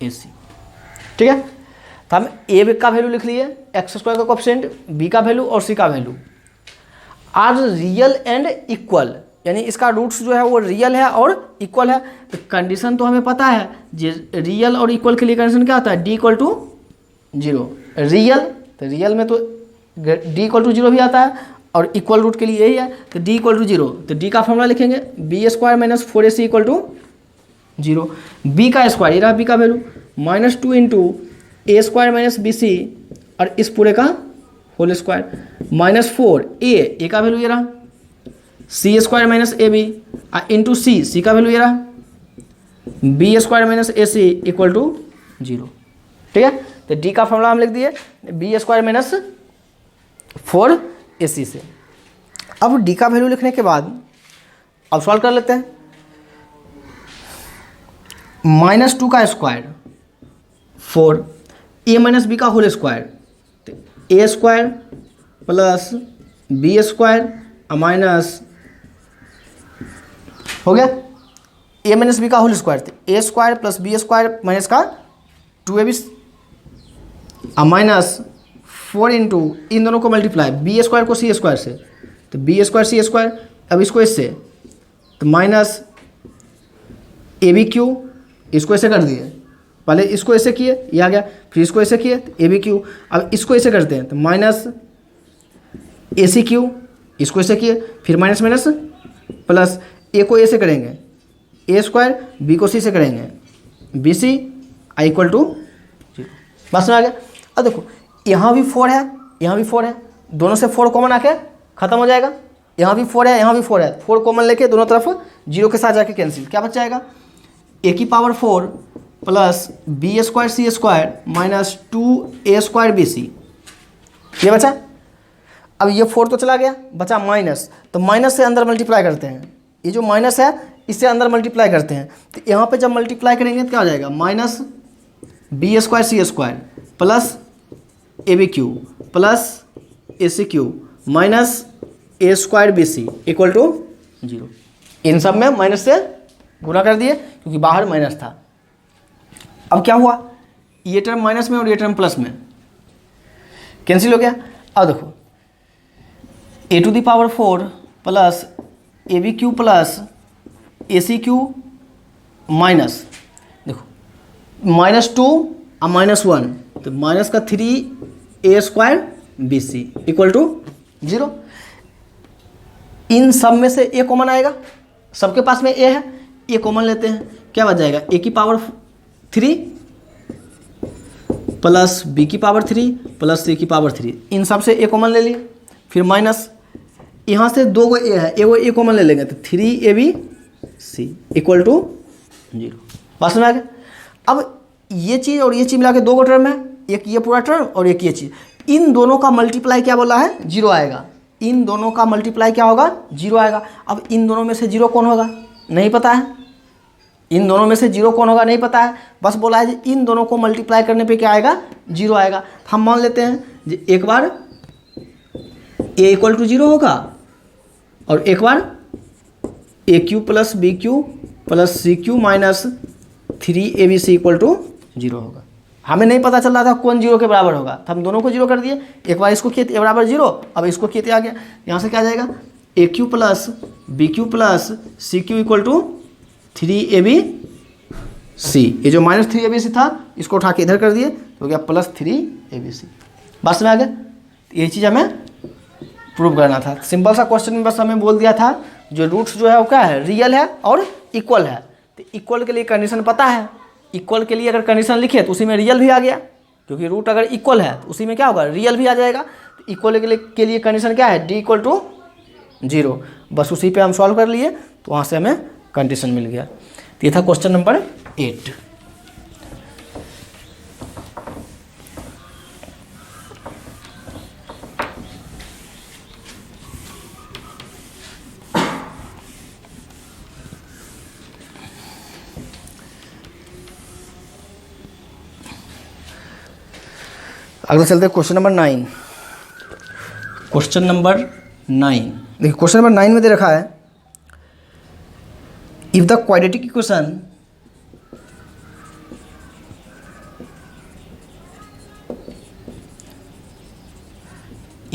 Speaker 1: ac। ठीक है, तो हम ए का वैल्यू लिख लिए, एक्स स्क्वायर का कोएफिशिएंट, बी का वैल्यू और सी का value are real and equal, यानी इसका रूट्स जो है वो रियल है और इक्वल है। तो कंडीशन तो हमें पता है, रियल और इक्वल के लिए कंडीशन क्या होता है, डी इक्वल टू 0। रियल, तो रियल में तो डी इक्वल टू 0 भी आता है और इक्वल रूट के लिए यही है, तो डी इक्वल टू 0। तो डी का फॉर्मूला लिखेंगे b square minus 4ac equal to 0। B का स्क्वायर, ये रहा बी का value, -2 into a square minus b c और इस पूरे का होल स्क्वायर, -4 ए का वैल्यू ये रहा, c square minus a b into c का वैल्यू ये रहा, b square minus a c equal to 0। ठीक है, तो डी का फॉर्मूला हम लिख दिए बी स्क्वायर माइनस 4ac से। अब डी का वैल्यू लिखने के बाद अब सॉल्व कर लेते हैं। -2 का स्क्वायर 4, ए माइनस बी का होल स्क्वायर, तो ए square plus B square minus हो गया ए माइनस बी का होल स्क्वायर, तो ए square plus B square minus का 2ab माइनस 4 इंटू इन दोनों को मल्टीप्लाई, बी स्क्वायर को सी स्क्वायर से, तो बी स्क्वायर सी स्क्वायर, अब इसको इससे तो माइनस ए बी क्यू, इसको ऐसे कर दिए, पहले इसको ऐसे किए ये आ गया, फिर इसको ऐसे किए तो ए बी क्यू, अब इसको ऐसे करते हैं तो माइनस ए सी क्यू, इसको ऐसे किए फिर माइनस माइनस प्लस, ए को ए से करेंगे ए स्क्वायर, बी को सी से करेंगे B C I equal to 0। बस में आ गया। अब देखो यहाँ भी 4 है, यहाँ भी 4 है, दोनों से 4 कॉमन आके खत्म हो जाएगा, यहाँ भी 4 है, यहाँ भी 4 है, 4 कॉमन लेके दोनों तरफ 0 के साथ जाके कैंसिल, क्या बच जाएगा ए की पावर 4 प्लस बी स्क्वायर सी square minus 2a square B C, ये बचा। अब ये 4 तो चला गया, बचा माइनस, तो माइनस से अंदर मल्टीप्लाई करते हैं, ये जो माइनस है इससे अंदर मल्टीप्लाई करते हैं, तो यहाँ पे जब मल्टीप्लाई करेंगे तो क्या हो जाएगा, minus b square C square plus A B Q plus A C Q minus A square B C equal to 0। इन सब में माइनस से गुना कर दिए क्योंकि बाहर माइनस था। अब क्या हुआ, ये टर्म माइनस में और ये टर्म प्लस में कैंसिल हो गया। अब देखो A to the power 4 plus A B Q plus A C Q minus, देखो -2 और -1, तो माइनस का 3a square B C equal to 0। इन सब में से ए कॉमन आएगा, सबके पास में ए है, ए कॉमन लेते हैं, क्या बच जाएगा ए की पावर 3 प्लस बी की पावर 3 प्लस सी की पावर 3, इन सब से ए कॉमन ले लिए, फिर माइनस यहाँ से 2 गो ए है, एगो ए कॉमन ले लेंगे तो 3ab इक्वल टू 0। पास में आ गया। अब ये चीज़ और ये चीज़ मिला के 2 गो टर्म है, एक ये पूरा टर्म और एक ये चीज़, इन दोनों का मल्टीप्लाई क्या बोला है, 0 आएगा, इन दोनों का मल्टीप्लाई क्या होगा, 0 आएगा। अब इन दोनों में से 0 कौन होगा नहीं पता है, इन दोनों में से 0 कौन होगा नहीं पता है, बस बोला है इन दोनों को मल्टीप्लाई करने पे क्या आएगा, 0 आएगा। हम मान लेते हैं कि एक बार ए इक्वल टू 0 होगा और एक बार A cube plus B Q plus C Q minus 3ab equal to 0 होगा। हमें नहीं पता चल रहा था कौन 0 के बराबर होगा, तो हम दोनों को 0 कर दिए, एक बार इसको किए ए बराबर 0, अब इसको किए आ गया, यहाँ से क्या आ जाएगा A cube plus B Q plus C cube equal to 3ab, ये जो माइनस 3ab था इसको उठा के इधर कर दिए तो हो गया प्लस 3ab। बस में आ गया। यही चीज़ हमें प्रूव करना था। सिंपल सा क्वेश्चन में बस हमें बोल दिया था जो रूट्स जो है वो क्या है, रियल है और इक्वल है। तो इक्वल के लिए कंडीशन पता है, इक्वल के लिए अगर कंडीशन लिखे तो उसी में रियल भी आ गया, क्योंकि रूट अगर इक्वल है तो उसी में क्या होगा, रियल भी आ जाएगा। तो इक्वल के लिए कंडीशन क्या है, डी इक्वल टू 0, बस उसी पे हम सॉल्व कर लिए तो वहाँ से हमें कंडीशन मिल गया। तो ये था क्वेश्चन नंबर 8। अगला चलते हैं क्वेश्चन नंबर 9। क्वेश्चन नंबर 9 देखिए, क्वेश्चन नंबर 9 में दे रखा है if the quadratic equation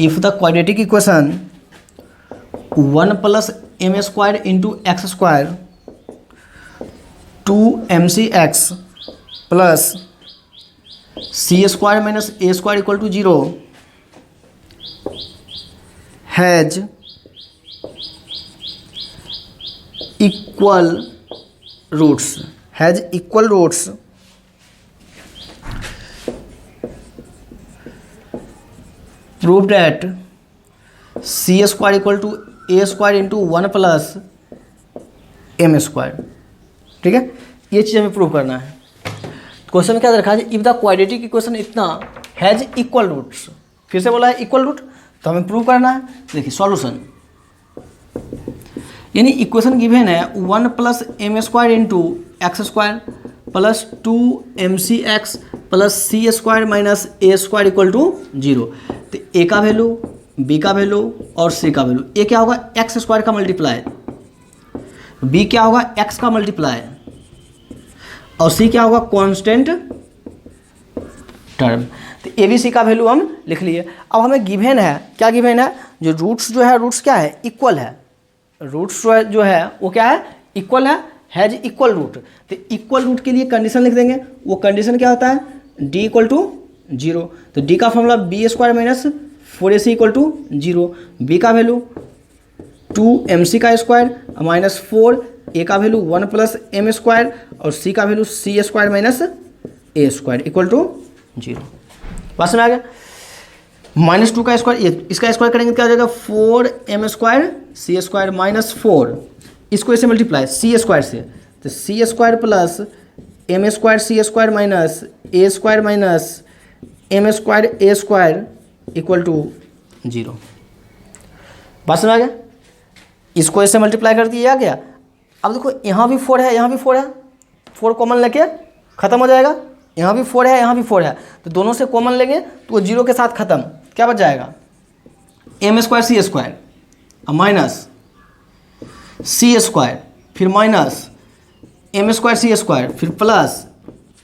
Speaker 1: if the quadratic equation 1 plus M square into x square 2mcx plus C square minus A square equal to 0 has equal roots, has equal roots prove that c square equal to A square into 1 plus M square. ठीक है, ये चीज़ हमें prove करना है। Question में क्या रखा है, इफ द क्वाड्रेटिक इक्वेशन इतना हैज इक्वल रूट्स, फिर से बोला है इक्वल रूट, तो हमें प्रूव करना है। देखिए सॉल्यूशन, यानी इक्वेशन गिवन है 1 plus M square into x square plus 2mcx plus C square minus A square equal to 0। तो ए का वैल्यू, बी का वैल्यू और सी का वैल्यू, ए क्या होगा एक्स स्क्वायर का मल्टीप्लाई, बी क्या होगा एक्स का मल्टीप्लाई और सी क्या होगा कांस्टेंट टर्म। तो ए बी सी का वैल्यू हम लिख लिए। अब हमें गिवन है, क्या गिवन है, जो रूट्स जो है, रूट्स क्या है इक्वल है, रूट्स जो है वो क्या है इक्वल है, हैज इक्वल रूट। तो इक्वल रूट के लिए कंडीशन लिख देंगे, वो कंडीशन क्या होता है डी इक्वल टू 0। तो डी का formula B square minus 4ac equal to 0, B का वैल्यू 2mc का स्क्वायर माइनस 4, ए का वैल्यू 1 प्लस एम स्क्वायर और सी का value C square minus A square equal to 0। बात समझ आ गया। -2 का स्क्वायर, इसका स्क्वायर करेंगे क्या हो जाएगा 4m स्क्वायर सी स्क्वायर माइनस 4, इसको ऐसे मल्टीप्लाई सी स्क्वायर से, तो C square plus M square C square minus A square minus M square A square equal to 0। बात समझ आ गया। इसको ऐसे मल्टीप्लाई कर दिया गया। अब देखो यहाँ भी 4 है, यहाँ भी 4 है, 4 कॉमन लेके खत्म हो जाएगा, यहाँ भी 4 है, यहाँ भी 4 है, तो दोनों से कॉमन लेंगे तो 0 के साथ खत्म, क्या बच जाएगा एम स्क्वायर सी स्क्वायर माइनस सी स्क्वायर फिर माइनस एम स्क्वायर सी स्क्वायर फिर प्लस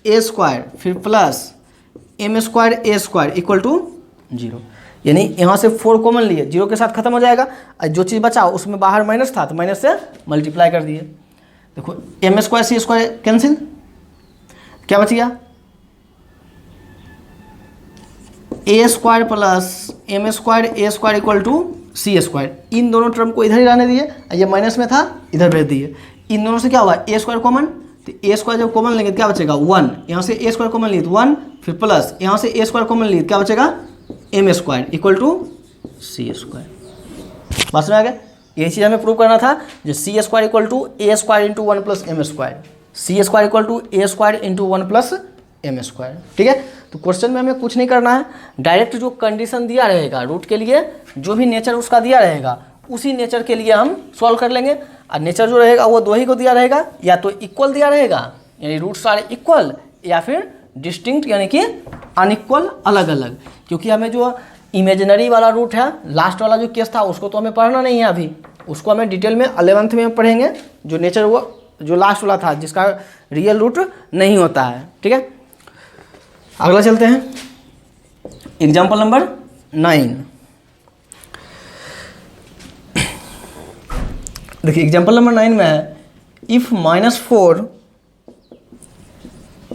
Speaker 1: ए स्क्वायर फिर plus M square A square equal to 0। यानी यहाँ से 4 कॉमन लिए, 0 के साथ खत्म हो जाएगा, और जो चीज़ बचा उसमें बाहर माइनस था तो माइनस से मल्टीप्लाई कर दिए। देखो एम स्क्वायर सी स्क्वायर कैंसिल, क्या बच गया ए square plus M square A square equal to C square. इन दोनों टर्म को इधर ही रहने दिए, ये माइनस में था इधर भेज दिए। इन दोनों से क्या होगा ए स्क्वायर कॉमन, तो ए स्क्वायर जब कॉमन लेंगे तो क्या बचेगा 1, यहाँ से ए स्क्वायर कॉमन लिए तो 1, फिर प्लस यहाँ से ए स्क्वायर कॉमन लिए तो क्या बचेगा m square equal to C square. बात समझ आ गया। यही चीज़ हमें प्रूव करना था, जो C square equal to A square into 1 plus M square, C square equal to A square into 1 plus M square. ठीक है, तो क्वेश्चन में हमें कुछ नहीं करना है, डायरेक्ट जो कंडीशन दिया रहेगा रूट के लिए, जो भी नेचर उसका दिया रहेगा उसी नेचर के लिए हम सॉल्व कर लेंगे। और नेचर जो रहेगा वो 2 ही को दिया रहेगा, या तो इक्वल दिया रहेगा यानी रूट्स आर इक्वल, या फिर डिस्टिंक्ट यानी कि अनइक्वल अलग अलग। क्योंकि हमें जो इमेजिनरी वाला रूट है, लास्ट वाला जो केस था उसको तो हमें पढ़ना नहीं है अभी, उसको हमें डिटेल में 11th में पढ़ेंगे, जो नेचर वो जो लास्ट वाला था जिसका रियल रूट नहीं होता है। ठीक है, अगला चलते हैं एग्जाम्पल नंबर 9। देखिए एग्जाम्पल नंबर 9 में है if -4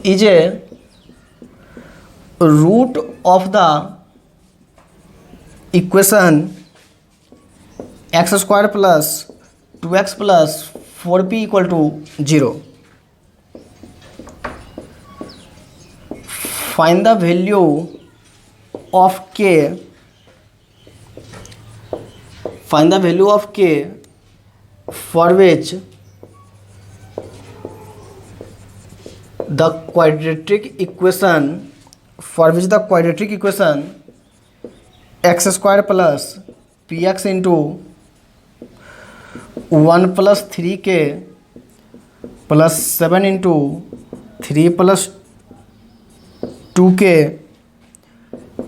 Speaker 1: is a root of the equation x square plus 2x plus 4p equal to 0, find the value of k, find the value of k for which the quadratic equation x square plus px into 1 plus 3k plus 7 into 3 plus 2k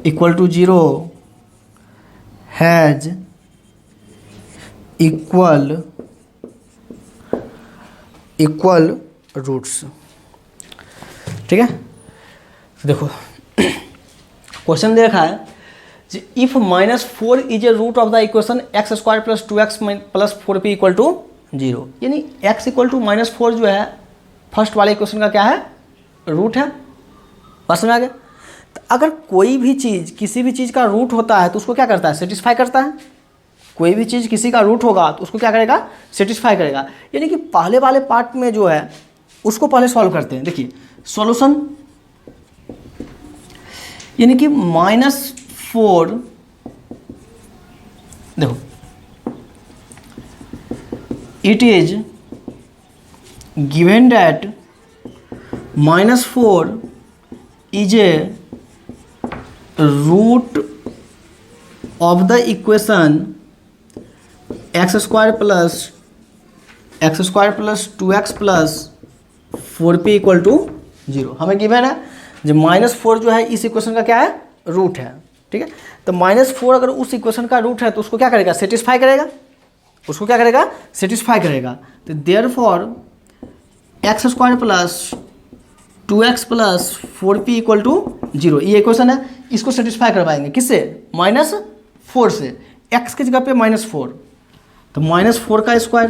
Speaker 1: equal to 0 has equal roots. ठीक है, देखो question देखा है if -4 is a root of the equation x square plus 2x plus 4p equal to 0, यानी x equal to -4 जो है first वाले equation का क्या है, रूट है। बात समझ आ गया। तो अगर कोई भी चीज़ किसी भी चीज़ का रूट होता है तो उसको क्या करता है, सेटिस्फाई करता है। कोई भी चीज़ किसी का रूट होगा तो उसको क्या करेगा, सेटिस्फाई करेगा। यानी कि पहले वाले पार्ट में जो है उसको पहले सॉल्व करते हैं। देखिए सॉल्यूशन, यानी कि -4, देखो it is given that -4 is a root of the equation x square plus 2x plus 4p equal to 0। हमें गिवन है जो -4 जो है इस इक्वेशन का क्या है, रूट है। ठीक है, तो -4 अगर उस इक्वेशन का रूट है तो उसको क्या करेगा, सेटिस्फाई करेगा। उसको क्या करेगा, सेटिस्फाई करेगा। तो therefore x square plus 2x plus 4p equal to 0, ये इक्वेशन है। इसको सेटिस्फाई करवाएंगे किससे, -4 से। x की जगह पे -4, तो -4 का स्क्वायर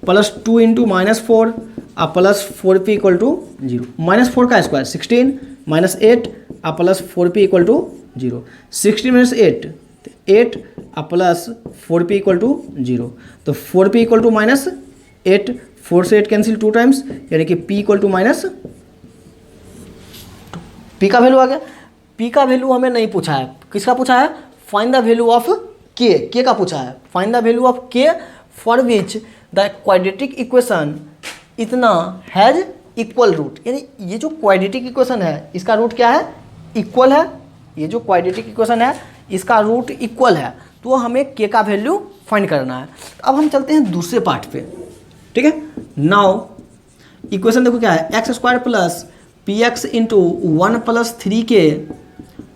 Speaker 1: प्लस 2 इंटू -4 और प्लस 4p इक्वल टू 0। -4 का स्क्वायर 16 -8 और प्लस 4p इक्वल टू 0। 16 - 8 8 और प्लस 4p इक्वल टू 0। तो 4p इक्वल टू -8, 4 से 8 कैंसिल 2 टाइम्स, यानी कि p इक्वल टू -, p का वैल्यू आ गया। p का वैल्यू हमें नहीं पूछा है, किसका पूछा है, find the value of k का पूछा है। Find the value of k for which the quadratic equation इतना हैज इक्वल रूट, यानी ये जो क्वाड्रेटिक इक्वेशन है इसका रूट क्या है, इक्वल है। ये जो क्वाड्रेटिक इक्वेशन है इसका रूट इक्वल है, तो हमें k का वैल्यू फाइंड करना है। अब हम चलते हैं दूसरे पार्ट पे। ठीक है, नाउ इक्वेशन देखो क्या है, x square plus p x into 1 plus 3k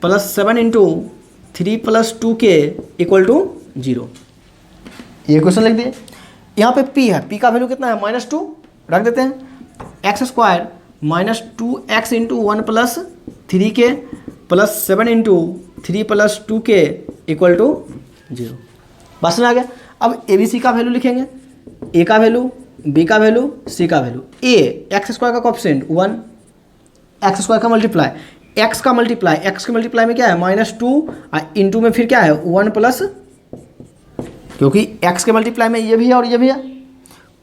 Speaker 1: plus 7 into 3 plus 2k equal to 0। ये क्वेश्चन लिख दिए। यहाँ पे p है, p का वैल्यू कितना है, -2 रख देते हैं। X square -2x into 1 plus 3k plus 7 into 3 plus 2k equal to 0। बस में आ गया। अब ए बी सी का वैल्यू लिखेंगे, a का वैल्यू, b का वैल्यू, c का वैल्यू। a एक्स स्क्वायर का कोएफिशिएंट 1, एक्स स्क्वायर का मल्टीप्लाई, x का मल्टीप्लाई, x के मल्टीप्लाई में क्या है -2 और इंटू में फिर क्या है 1 प्लस, क्योंकि x के मल्टीप्लाई में ये भी है और ये भी है।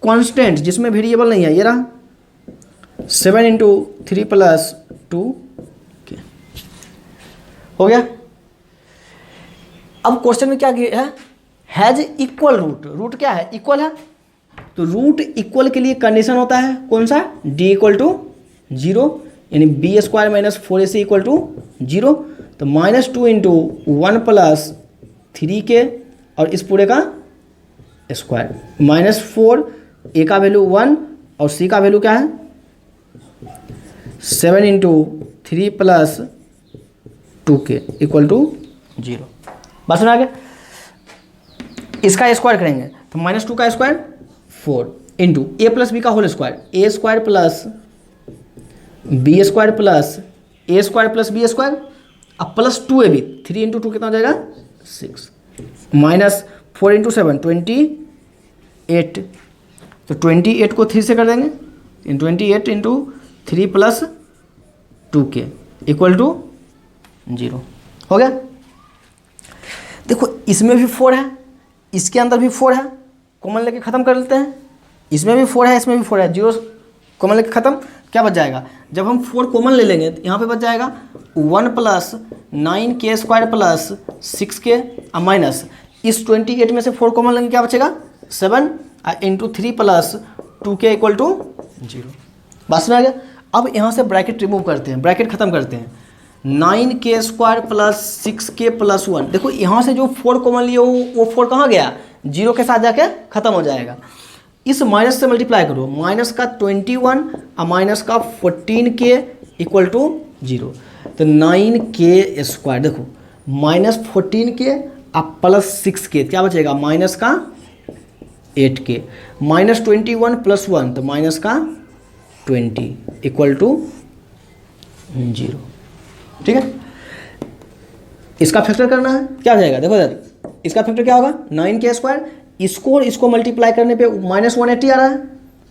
Speaker 1: कांस्टेंट जिसमें वेरिएबल नहीं है ये रहा, 7 इंटू 3 प्लस 2 हो गया। अब क्वेश्चन में क्या है, हैज इक्वल रूट। रूट क्या है, इक्वल है। तो रूट इक्वल के लिए कंडीशन होता है कौन सा, d इक्वल टू 0, यानी b square minus 4ac equal to 0। तो -2 इंटू 1 प्लस 3k और इस पूरे का स्क्वायर, -4, a का वैल्यू 1 और c का वैल्यू क्या है 7 into 3 plus 2k equal to 0। बस में आ गया। इसका स्क्वायर करेंगे तो -2 का square 4 into a plus B का whole square, a square plus B square plus a square plus B square, अब प्लस 2ab, 3 इंटू 2 कितना हो जाएगा 6, -4 इंटू 7 28। तो 28 को 3 से कर देंगे, 28 into 3 plus 2k equal to 0 हो गया। देखो इसमें भी 4 है, इसके अंदर भी 4 है, कॉमन लेके ख़त्म कर लेते हैं। इसमें भी 4 है, इसमें भी 4 है, 0 कॉमन लेके ख़त्म। क्या बच जाएगा, जब हम 4 कॉमन ले लेंगे तो यहाँ पे बच जाएगा 1 plus 9k square plus 6k minus इस 28 में से 4 कॉमन लेंगे, क्या बचेगा 7 into 3 plus 2k equal to 0। बस में आ गया। अब यहाँ से ब्रैकेट रिमूव करते हैं, ब्रैकेट ख़त्म करते हैं। 9k square plus 6k plus 1, देखो यहाँ से जो 4 कॉमन लिए वो 4 कहाँ गया, 0 के साथ जाके ख़त्म हो जाएगा। इस माइनस से मल्टीप्लाई करो, माइनस का 21 और माइनस का 14k इक्वल टू 0। तो 9k स्क्वायर, देखो -14k और प्लस 6k क्या बचेगा, माइनस का 8k, -21 प्लस 1 तो माइनस का 20 इक्वल टू 0। ठीक है। इसका फैक्टर करना है, क्या हो जाएगा देखो जरा, इसका फैक्टर क्या होगा 9k², इसको और इसको मल्टीप्लाई करने पे -180 आ रहा है,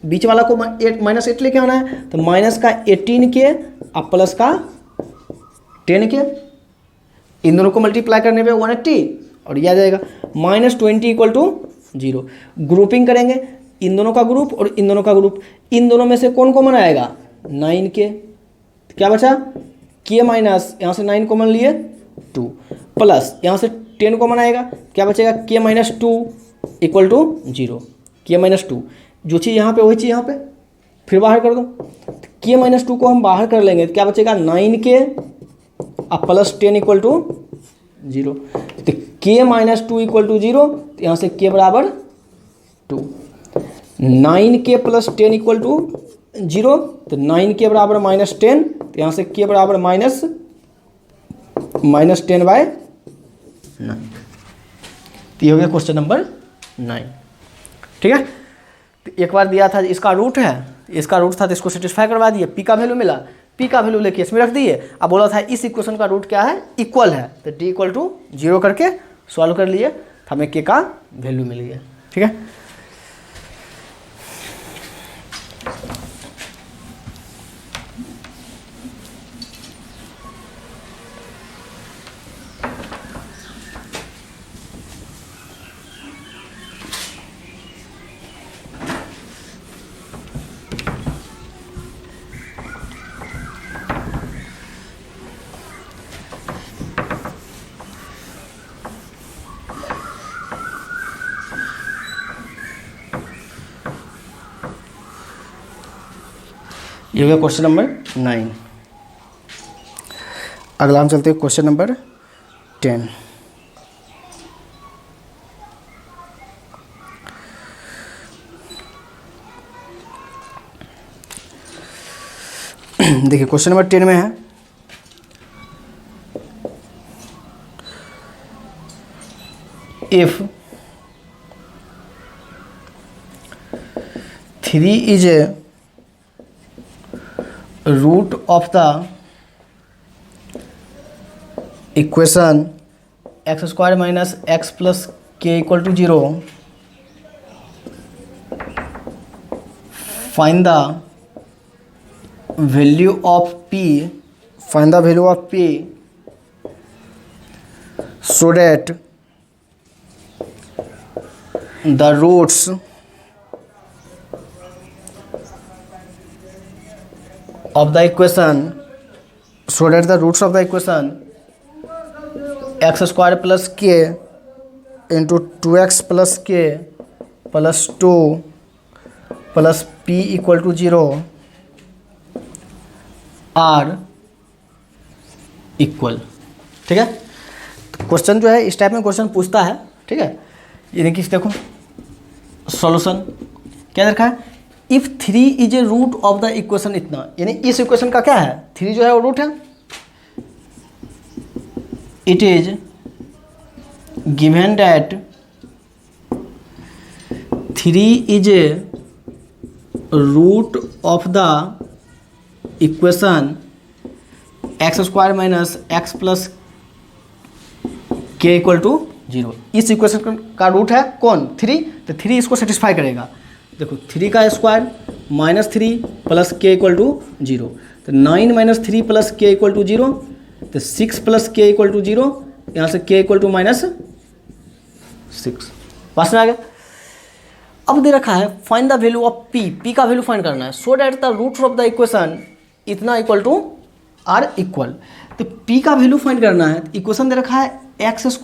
Speaker 1: बीच वाला को -8 लेके आना है, तो माइनस का 18k अब प्लस का 10k, इन दोनों को मल्टीप्लाई करने पे 180 और ये आ जाएगा -20 = 0। ग्रुपिंग करेंगे इन दोनों का ग्रुप और इन दोनों का ग्रुप, इन दोनों में से कौन कॉमन आएगा 9k, क्या बचा k माइनस, यहाँ से 9 कॉमन लिए 2 प्लस यहाँ से 10 कॉमन आएगा, क्या बचेगा k - 2 = 0, k - 2 जो चीज़ यहाँ पे वही चीज़ यहाँ पे फिर बाहर कर दो, k - 2 को हम बाहर कर लेंगे तो क्या बचेगा 9k अब प्लस 10 = 0, तो k - 2 = 0, तो यहाँ से k बराबर 2, 9k + 10 = 0, तो 9k बराबर -10, तो यहाँ से k बराबर -10/9, तो ये हो गया क्वेश्चन नंबर 9। ठीक है, तो एक बार दिया था इसका रूट है, इसका रूट था तो इसको सेटिस्फाई करवा दिए, पी का वैल्यू मिला, पी का वैल्यू लेके इसमें रख दिए, अब बोला था इस इक्वेशन का रूट क्या है इक्वल है, तो d = 0 करके सॉल्व कर लिए, हमें k का वैल्यू मिल गया। ठीक है, ये हो गया क्वेश्चन नंबर 9। अगला हम चलते हैं क्वेश्चन नंबर 10। देखिए क्वेश्चन नंबर 10 में है if 3 is a root of the equation x² - x + k = 0, find the value of p, so that the roots of the equation x² + k into 2x + k + 2 + p = 0 are equal. ठीक है, तो question जो है इस type में question पूछता है। ठीक है, ये देखिए देखो सॉल्यूशन क्या रखा है, if 3 is a root of the equation, इतना यानी इस इक्वेशन का क्या है 3 जो है वो रूट है, it is given that 3 is a root of the equation x² - x + k = 0। इस इक्वेशन का रूट है कौन 3, तो 3 इसको सेटिस्फाई करेगा। देखो 3 का स्क्वायर -3 + k = 0, तो 9 - 3 + k = 0, तो 6 + k = 0, यहाँ से k = -6। पास में आ गया। अब दे रखा है find the value of p, p का वैल्यू फाइंड करना है, so that the root of the equation इतना = आर इक्वल। तो p का वैल्यू फाइंड करना है, इक्वेशन दे रखा है x² +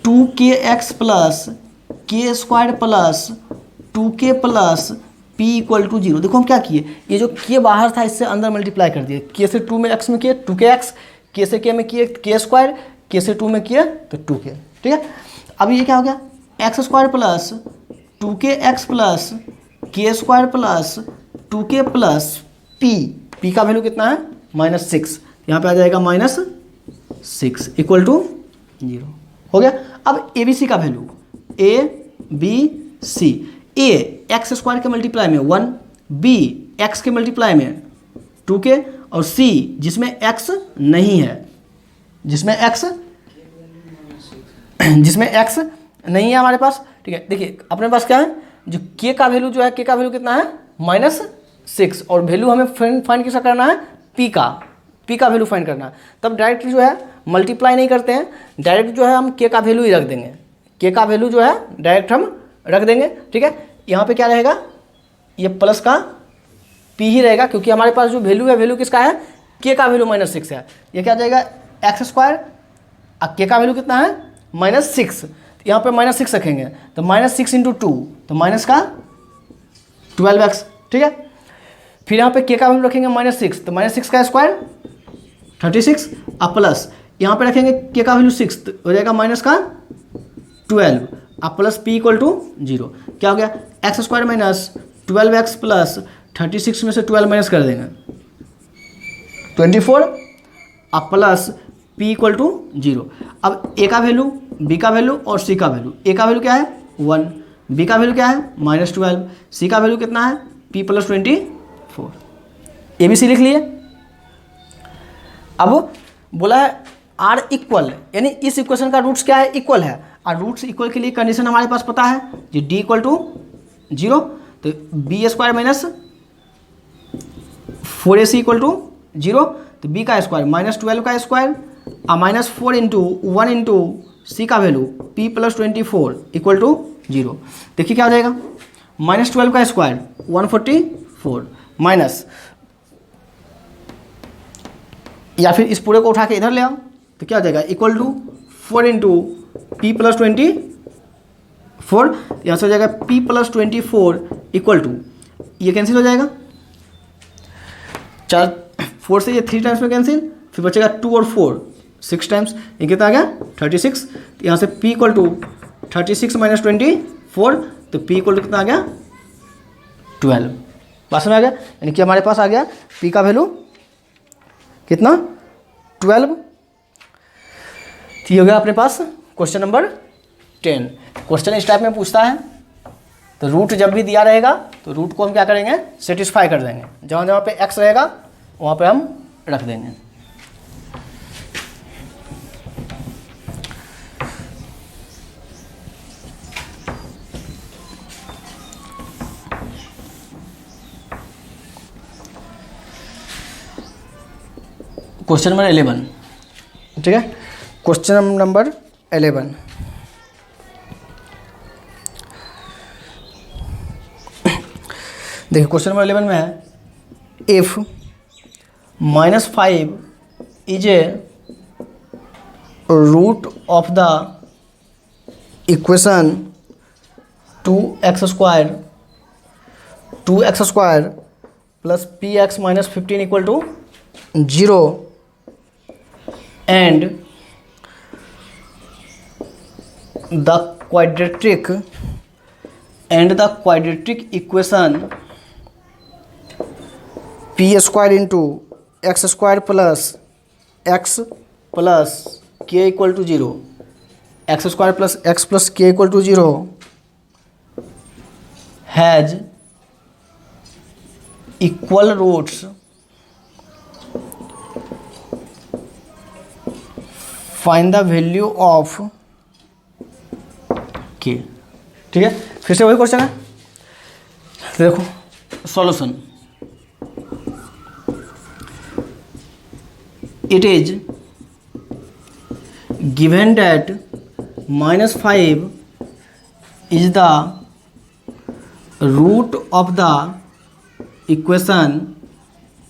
Speaker 1: 2kx + k² + 2k + p = 0। देखो हम क्या किए, ये जो k बाहर था इससे अंदर मल्टीप्लाई कर दिए, k से 2 में x में किए 2kx, k से k में किए k², k से 2 में किए तो 2k। ठीक है, अब ये क्या हो गया x² + 2kx + k² + 2k + p का वैल्यू कितना है -6, यहाँ पे आ जाएगा -6 = 0 हो गया। अब ABC का वैल्यू ABC, A x² के मल्टीप्लाई में 1, B x के मल्टीप्लाई में 2k और C जिसमें x नहीं है जिसमें x नहीं है हमारे पास, ठीक है। देखिए अपने पास क्या है, जो k का वैल्यू जो है, k का वैल्यू कितना है -6, और वैल्यू हमें फाइंड किसका करना है, p का वैल्यू फाइंड करना है। तब डायरेक्ट जो है मल्टीप्लाई नहीं करते हैं, डायरेक्ट जो है हम k का वैल्यू ही रख देंगे, k का वैल्यू जो है डायरेक्ट हम रख देंगे, ठीक है। यहाँ पे क्या रहेगा, ये प्लस का p ही रहेगा, क्योंकि हमारे पास जो वैल्यू है, वैल्यू किसका है, k का वैल्यू -6 है। ये क्या हो जाएगा x², अब k का वैल्यू कितना है -6, यहाँ पे -6 रखेंगे तो -6 × 2 तो माइनस का 12x, ठीक है। फिर यहाँ पे k का वैल्यू रखेंगे -6 तो -6 का स्क्वायर 36, अब प्लस यहाँ पे रखेंगे k का वैल्यू 6 तो हो जाएगा माइनस का 12, अब प्लस p = 0। क्या हो गया, x² - 12x प्लस 36 में से 12 माइनस कर देंगे 24, अब प्लस p = 0। अब a का वैल्यू, b का वैल्यू और c का वैल्यू, a का वैल्यू क्या है 1, b का वैल्यू क्या है -12, c का वैल्यू कितना है p + 24, ABC लिख लिए। अब बोला है R इक्वल, यानी इस इक्वेशन का रूट्स क्या है, इक्वल है, और रूट्स इक्वल के लिए कंडीशन हमारे पास पता है जी, D = 0 तो b² - 4ac = 0 तो b का स्क्वायर -12 का स्क्वायर और -4 × 1 × c का वैल्यू p + 24 = 0। देखिए क्या हो जाएगा, -12 का स्क्वायर 144 माइनस, या फिर इस पूरे को उठा के इधर ले आओ तो क्या हो जाएगा, = 4 × p + 24, यहाँ से हो जाएगा p + 24 = ये कैंसिल हो जाएगा, 4 से ये 3 टाइम्स में कैंसिल, फिर बचेगा 2 और 4 6 टाइम्स, ये कितना आ गया 36, यहाँ से p = 36 - 24 तो p = कितना आ गया 12। बात समझ आ गया, यानी कि हमारे पास आ गया p का वैल्यू कितना 12। तो ये हो गया अपने पास क्वेश्चन नंबर 10। क्वेश्चन इस टाइप में पूछता है तो रूट जब भी दिया रहेगा तो रूट को हम क्या करेंगे, सेटिस्फाई कर देंगे, जहाँ जहाँ पे x रहेगा वहाँ पे हम रख देंगे। क्वेश्चन नंबर 11, ठीक है। क्वेश्चन नंबर 11, देखिए क्वेश्चन नंबर 11 में है, if -5 is a root of the equation 2x² plus px - 15 = 0 and the quadratic equation p² × x² plus x plus k = 0, x² plus x plus k = 0 has equal roots, find the value of k, ठीक है। फिर से वही question है, देखो solution, it is given that -5 is the root of the equation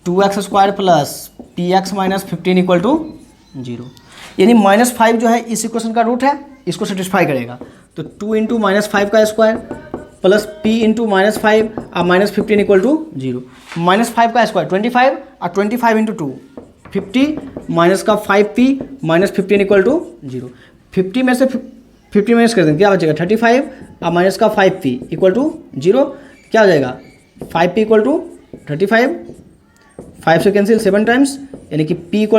Speaker 1: 2x² plus px - 15 = 0, यानी -5 जो है इस इक्वेशन का रूट है, इसको सेटिस्फाई करेगा तो 2 × -5 का स्क्वायर प्लस p × -5 और -15 = 0, -5 का स्क्वायर 25 और 25 × 2 50 माइनस का 5p -15 = 0, 50 में से 50 माइनस कर देंगे क्या बचेगा 35 और माइनस का 5p = 0, क्या हो जाएगा 5p = 35, 5 से कैंसिल 7 टाइम्स, यानी कि p =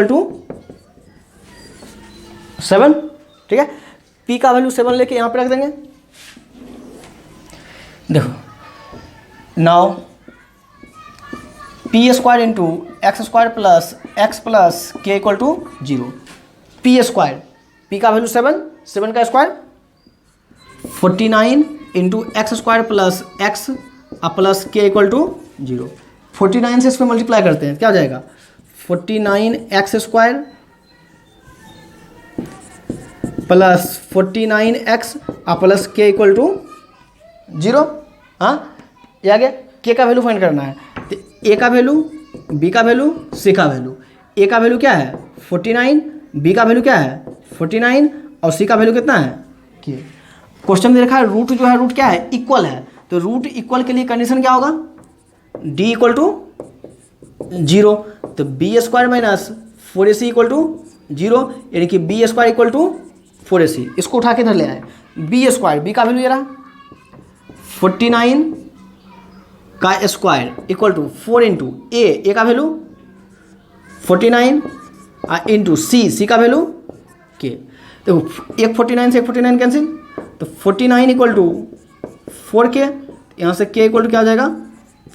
Speaker 1: 7, ठीक है। p का वैल्यू 7 लेके यहाँ पे रख देंगे। देखो now p² × x² plus x plus k = 0, P square, P का वैल्यू 7, 7 का square 49 into x square plus x plus के इक्वल टू 0। 49 से इसमें मल्टीप्लाई करते हैं, क्या हो जाएगा 49 x square plus 49 x plus के इक्वल टू 0। हाँ, ये आ गया। के का वैल्यू फाइंड करना है, तो ए का वैल्यू, बी का वैल्यू, सी का वैल्यू। ए का वैल्यू क्या है 49, बी का वैल्यू क्या है 49 और सी का वैल्यू कितना है के। क्वेश्चन में देखा है रूट जो है, रूट क्या है इक्वल है, तो रूट इक्वल के लिए कंडीशन क्या होगा डी इक्वल टू 0, तो B square minus 4ac equal to 0, यानी कि B square equal to 4ac। इसको उठा के इधर ले आए, बी स्क्वायर, बी का वैल्यू ये रहा 49 का स्क्वायर इक्वल टू 4 इंटू ए का वैल्यू 49 इंटू सी का वैल्यू के। देखो एक 49 से एक 49 कैंसिल, तो 49 इक्वल टू 4 के, यहाँ से के इक्वल टू क्या हो जाएगा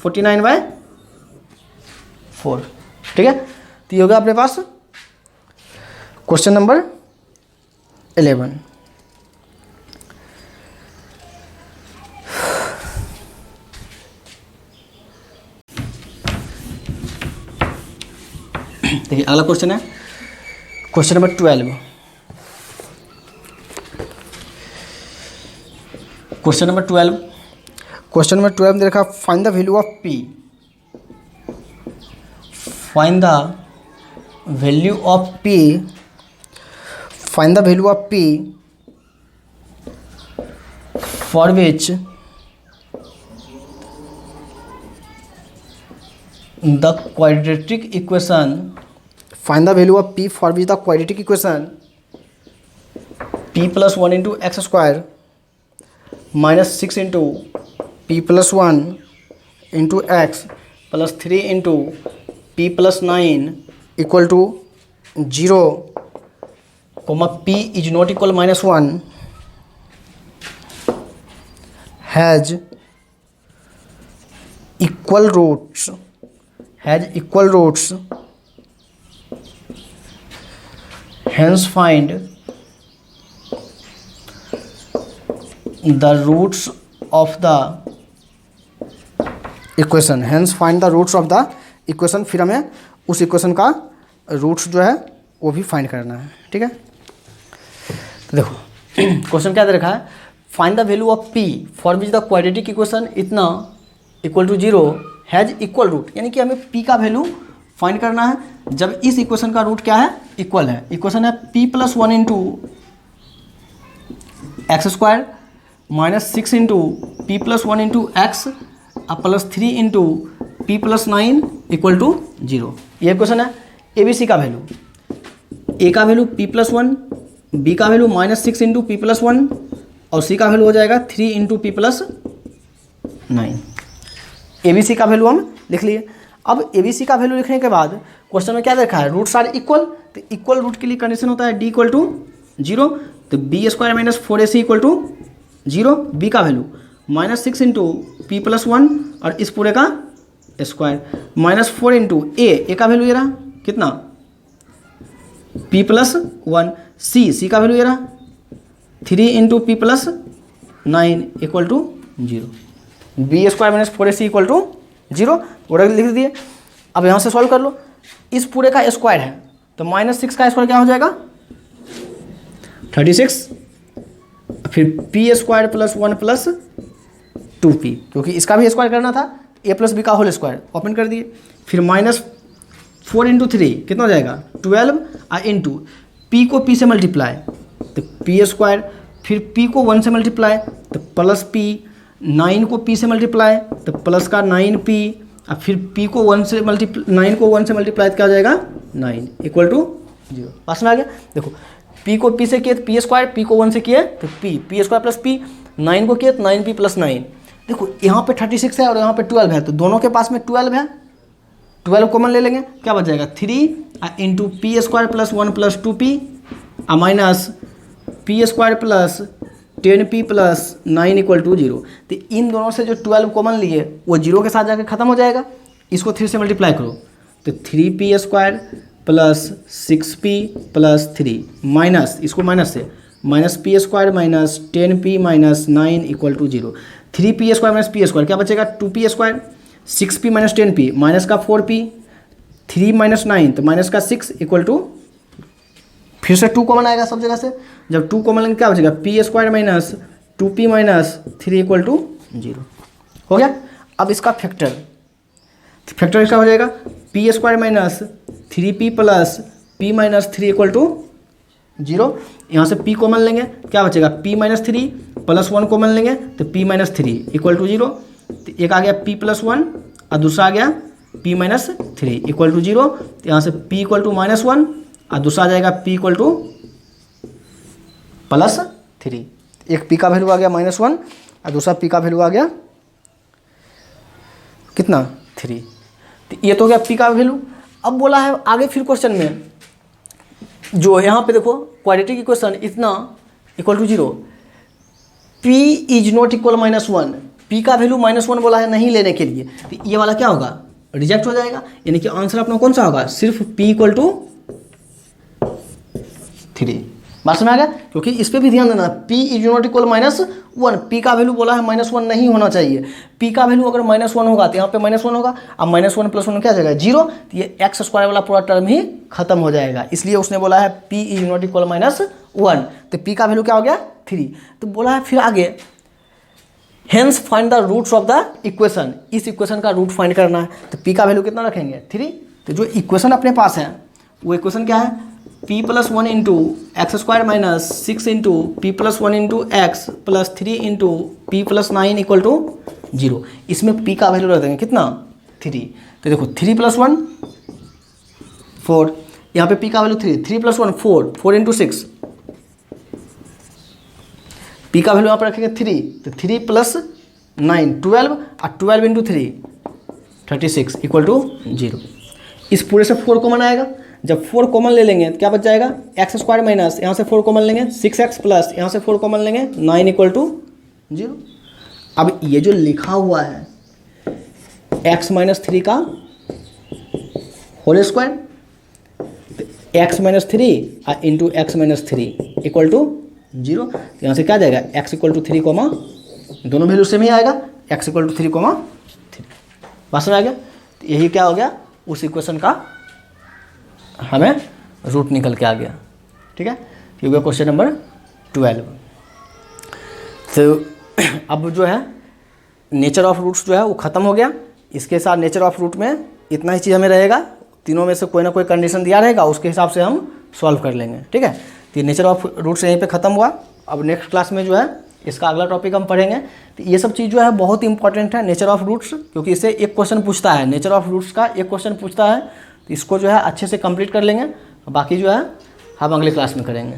Speaker 1: 49/4। ठीक है, तो ये होगा अपने पास क्वेश्चन नंबर 11। देखिए अगला क्वेश्चन है क्वेश्चन नंबर 12। क्वेश्चन नंबर 12 दे रखा find the value of P, find the value of P, find the value of P for which the quadratic equation, find the value of p for which the quadratic equation p plus 1 into x square minus 6 into p plus 1 into x plus 3 into p plus 9 equal to 0, comma p is not equal minus 1 has equal roots, hence find the roots of the equation, फिर हमें उस equation का roots जो है वो भी find करना है। ठीक है, तो देखो क्वेश्चन क्या दे रखा है, find the value of P for which the quadratic equation इतना equal to 0 has equal root, यानी कि हमें p का वैल्यू फाइंड करना है जब इस इक्वेशन का रूट क्या है इक्वल है। इक्वेशन है p plus 1 into x square minus 6 into P plus 1 into x plus 3 into P plus 9 equal to 0। ये इक्वेशन है। ए बी सी का वैल्यू, ए का वैल्यू p प्लस 1, बी का value minus 6 into P plus 1 और C का value हो जाएगा 3 into P plus 9। A B सी का वैल्यू हम लिख लिए। अब ए बी सी का वैल्यू लिखने के बाद क्वेश्चन में क्या देखा है रूट्स आर इक्वल, तो इक्वल रूट के लिए कंडीशन होता है डी इक्वल टू 0, तो B square minus 4ac equal to 0, B का value minus 6 into P plus 1 और इस पूरे का स्क्वायर माइनस 4 इंटू ए का वैल्यू ये रहा कितना पी प्लस 1, सी का वैल्यू ये रहा 3 into P plus 9 equal to 0, b square minus 4ac equal to 0 और लिख दिए। अब यहाँ से सॉल्व कर लो, इस पूरे का स्क्वायर है तो माइनस 6 का स्क्वायर क्या हो जाएगा 36, फिर P square plus 1 plus 2p, क्योंकि इसका भी स्क्वायर करना था a प्लस बी का होल स्क्वायर ओपन कर दिए, फिर माइनस 4 इंटू 3 कितना हो जाएगा 12 इंटू p को p से मल्टीप्लाई तो p स्क्वायर, फिर p को 1 से मल्टीप्लाई तो प्लस p, 9 को p से मल्टीप्लाई तो प्लस का 9p, अब फिर p को 1 से 9 को 1 से मल्टीप्लाई तो क्या हो जाएगा 9 इक्वल टू 0। पास में आ गया। देखो p को p से किए तो p स्क्वायर, p को 1 से किए तो p स्क्वायर प्लस p, 9 को किए तो 9p प्लस 9। देखो यहाँ पे 36 है और यहाँ पे 12 है तो दोनों के पास में 12 है, 12 कॉमन ले लेंगे क्या बच जाएगा 3 into p square plus 1 plus 2p minus p square plus 10p plus 9 equal to 0। तो इन दोनों से जो 12 कॉमन लिए वो 0 के साथ जाकर खत्म हो जाएगा, इसको 3 से मल्टीप्लाई करो तो 3p square plus 6p plus 3 minus, इसको माइनस से minus p square minus 10p minus 9 equal to 0। 3p square minus p square क्या बचेगा 2p square, 6p minus 10p minus का 4p, 3 माइनस 9 तो माइनस का 6 इक्वल टू, फिर से 2 common आएगा सब जगह से, जब 2 कॉमन लेंगे क्या बचेगा p square minus 2p minus 3 equal to 0 हो गया। अब इसका फैक्टर इसका हो जाएगा p square minus 3p plus p minus 3 equal to 0। यहाँ से p कॉमन लेंगे क्या बचेगा p माइनस 3 प्लस 1 कॉमन लेंगे तो p माइनस 3 इक्वल टू 0। तो एक आ गया p प्लस 1 और दूसरा आ गया p माइनस 3 इक्वल टू 0। तो यहाँ से p इक्वल टू माइनस 1 और दूसरा आ जाएगा p इक्वल टू प्लस 3। एक p का वैल्यू आ गया माइनस 1 और दूसरा p का वैल्यू आ गया कितना 3। तो ये तो हो गया p का वैल्यू। अब बोला है आगे फिर क्वेश्चन में जो यहाँ पे देखो क्वाड्रेटिक इक्वेशन इतना equal to 0, p is not equal minus 1, p का वैल्यू माइनस 1 बोला है नहीं लेने के लिए, तो ये वाला क्या होगा रिजेक्ट हो जाएगा, यानी कि आंसर अपना कौन सा होगा सिर्फ p इक्वल टू 3। बात समझ आ गया, क्योंकि इस पर भी ध्यान देना p is not equal minus 1, p का वैल्यू बोला है माइनस 1 नहीं होना चाहिए, p का वैल्यू अगर माइनस 1 होगा तो यहाँ पे माइनस 1 होगा, अब माइनस 1 प्लस 1 क्या आ जाएगा 0, तो ये एक्स स्क्वायर वाला पूरा टर्म ही खत्म हो जाएगा, इसलिए उसने बोला है p is not equal minus 1, तो p का वैल्यू क्या हो गया 3। तो बोला है फिर आगे hence find the roots of the equation, इस इक्वेशन का रूट फाइंड करना है, तो p का वैल्यू कितना रखेंगे 3। तो जो इक्वेशन अपने पास है वो इक्वेशन क्या है p plus 1 into x square minus 6 into P plus 1 into x plus 3 into P plus 9 equal to 0। इसमें p का वैल्यू रख देंगे कितना 3। तो देखो 3 प्लस 1 4, यहाँ पे p का वैल्यू 3 प्लस 1 4, 4 इंटू 6, p का वैल्यू यहाँ पर रखेंगे 3, तो 3 प्लस 9 12 और 12 इंटू 3 36 इक्वल टू 0। इस पूरे से 4 कॉमन आएगा, जब 4 कॉमन ले लेंगे तो क्या बच जाएगा एक्स स्क्वायर माइनस यहाँ से 4 कॉमन लेंगे 6x प्लस यहाँ से 4 कॉमन लेंगे 9 इक्वल टू 0। अब ये जो लिखा हुआ है x माइनस 3 का whole square, x minus 3 into x minus 3 equal to 0। तो यहाँ से क्या जाएगा x इक्वल टू 3 कोमा, दोनों वैल्यू सेम ही आएगा, x इक्वल टू 3 कोमा 3। बात समझ आ गया। तो यही क्या हो गया उस इक्वेशन का हमें रूट निकल के आ गया, ठीक है। ये हो गया क्वेश्चन नंबर 12। तो अब जो है नेचर ऑफ रूट्स जो है वो ख़त्म हो गया, इसके साथ नेचर ऑफ रूट में इतना ही चीज़ हमें रहेगा, तीनों में से कोई ना कोई कंडीशन दिया रहेगा उसके हिसाब से हम सॉल्व कर लेंगे, ठीक है। तो नेचर ऑफ रूट्स यहीं पे ख़त्म हुआ। अब नेक्स्ट क्लास में जो है इसका अगला टॉपिक हम पढ़ेंगे। तो ये सब चीज़ जो है बहुत इंपॉर्टेंट है नेचर ऑफ रूट्स, क्योंकि इससे एक क्वेश्चन पूछता है, नेचर ऑफ रूट्स का एक क्वेश्चन पूछता है, तो इसको जो है अच्छे से कंप्लीट कर लेंगे, बाकी जो है हम अगले क्लास में करेंगे।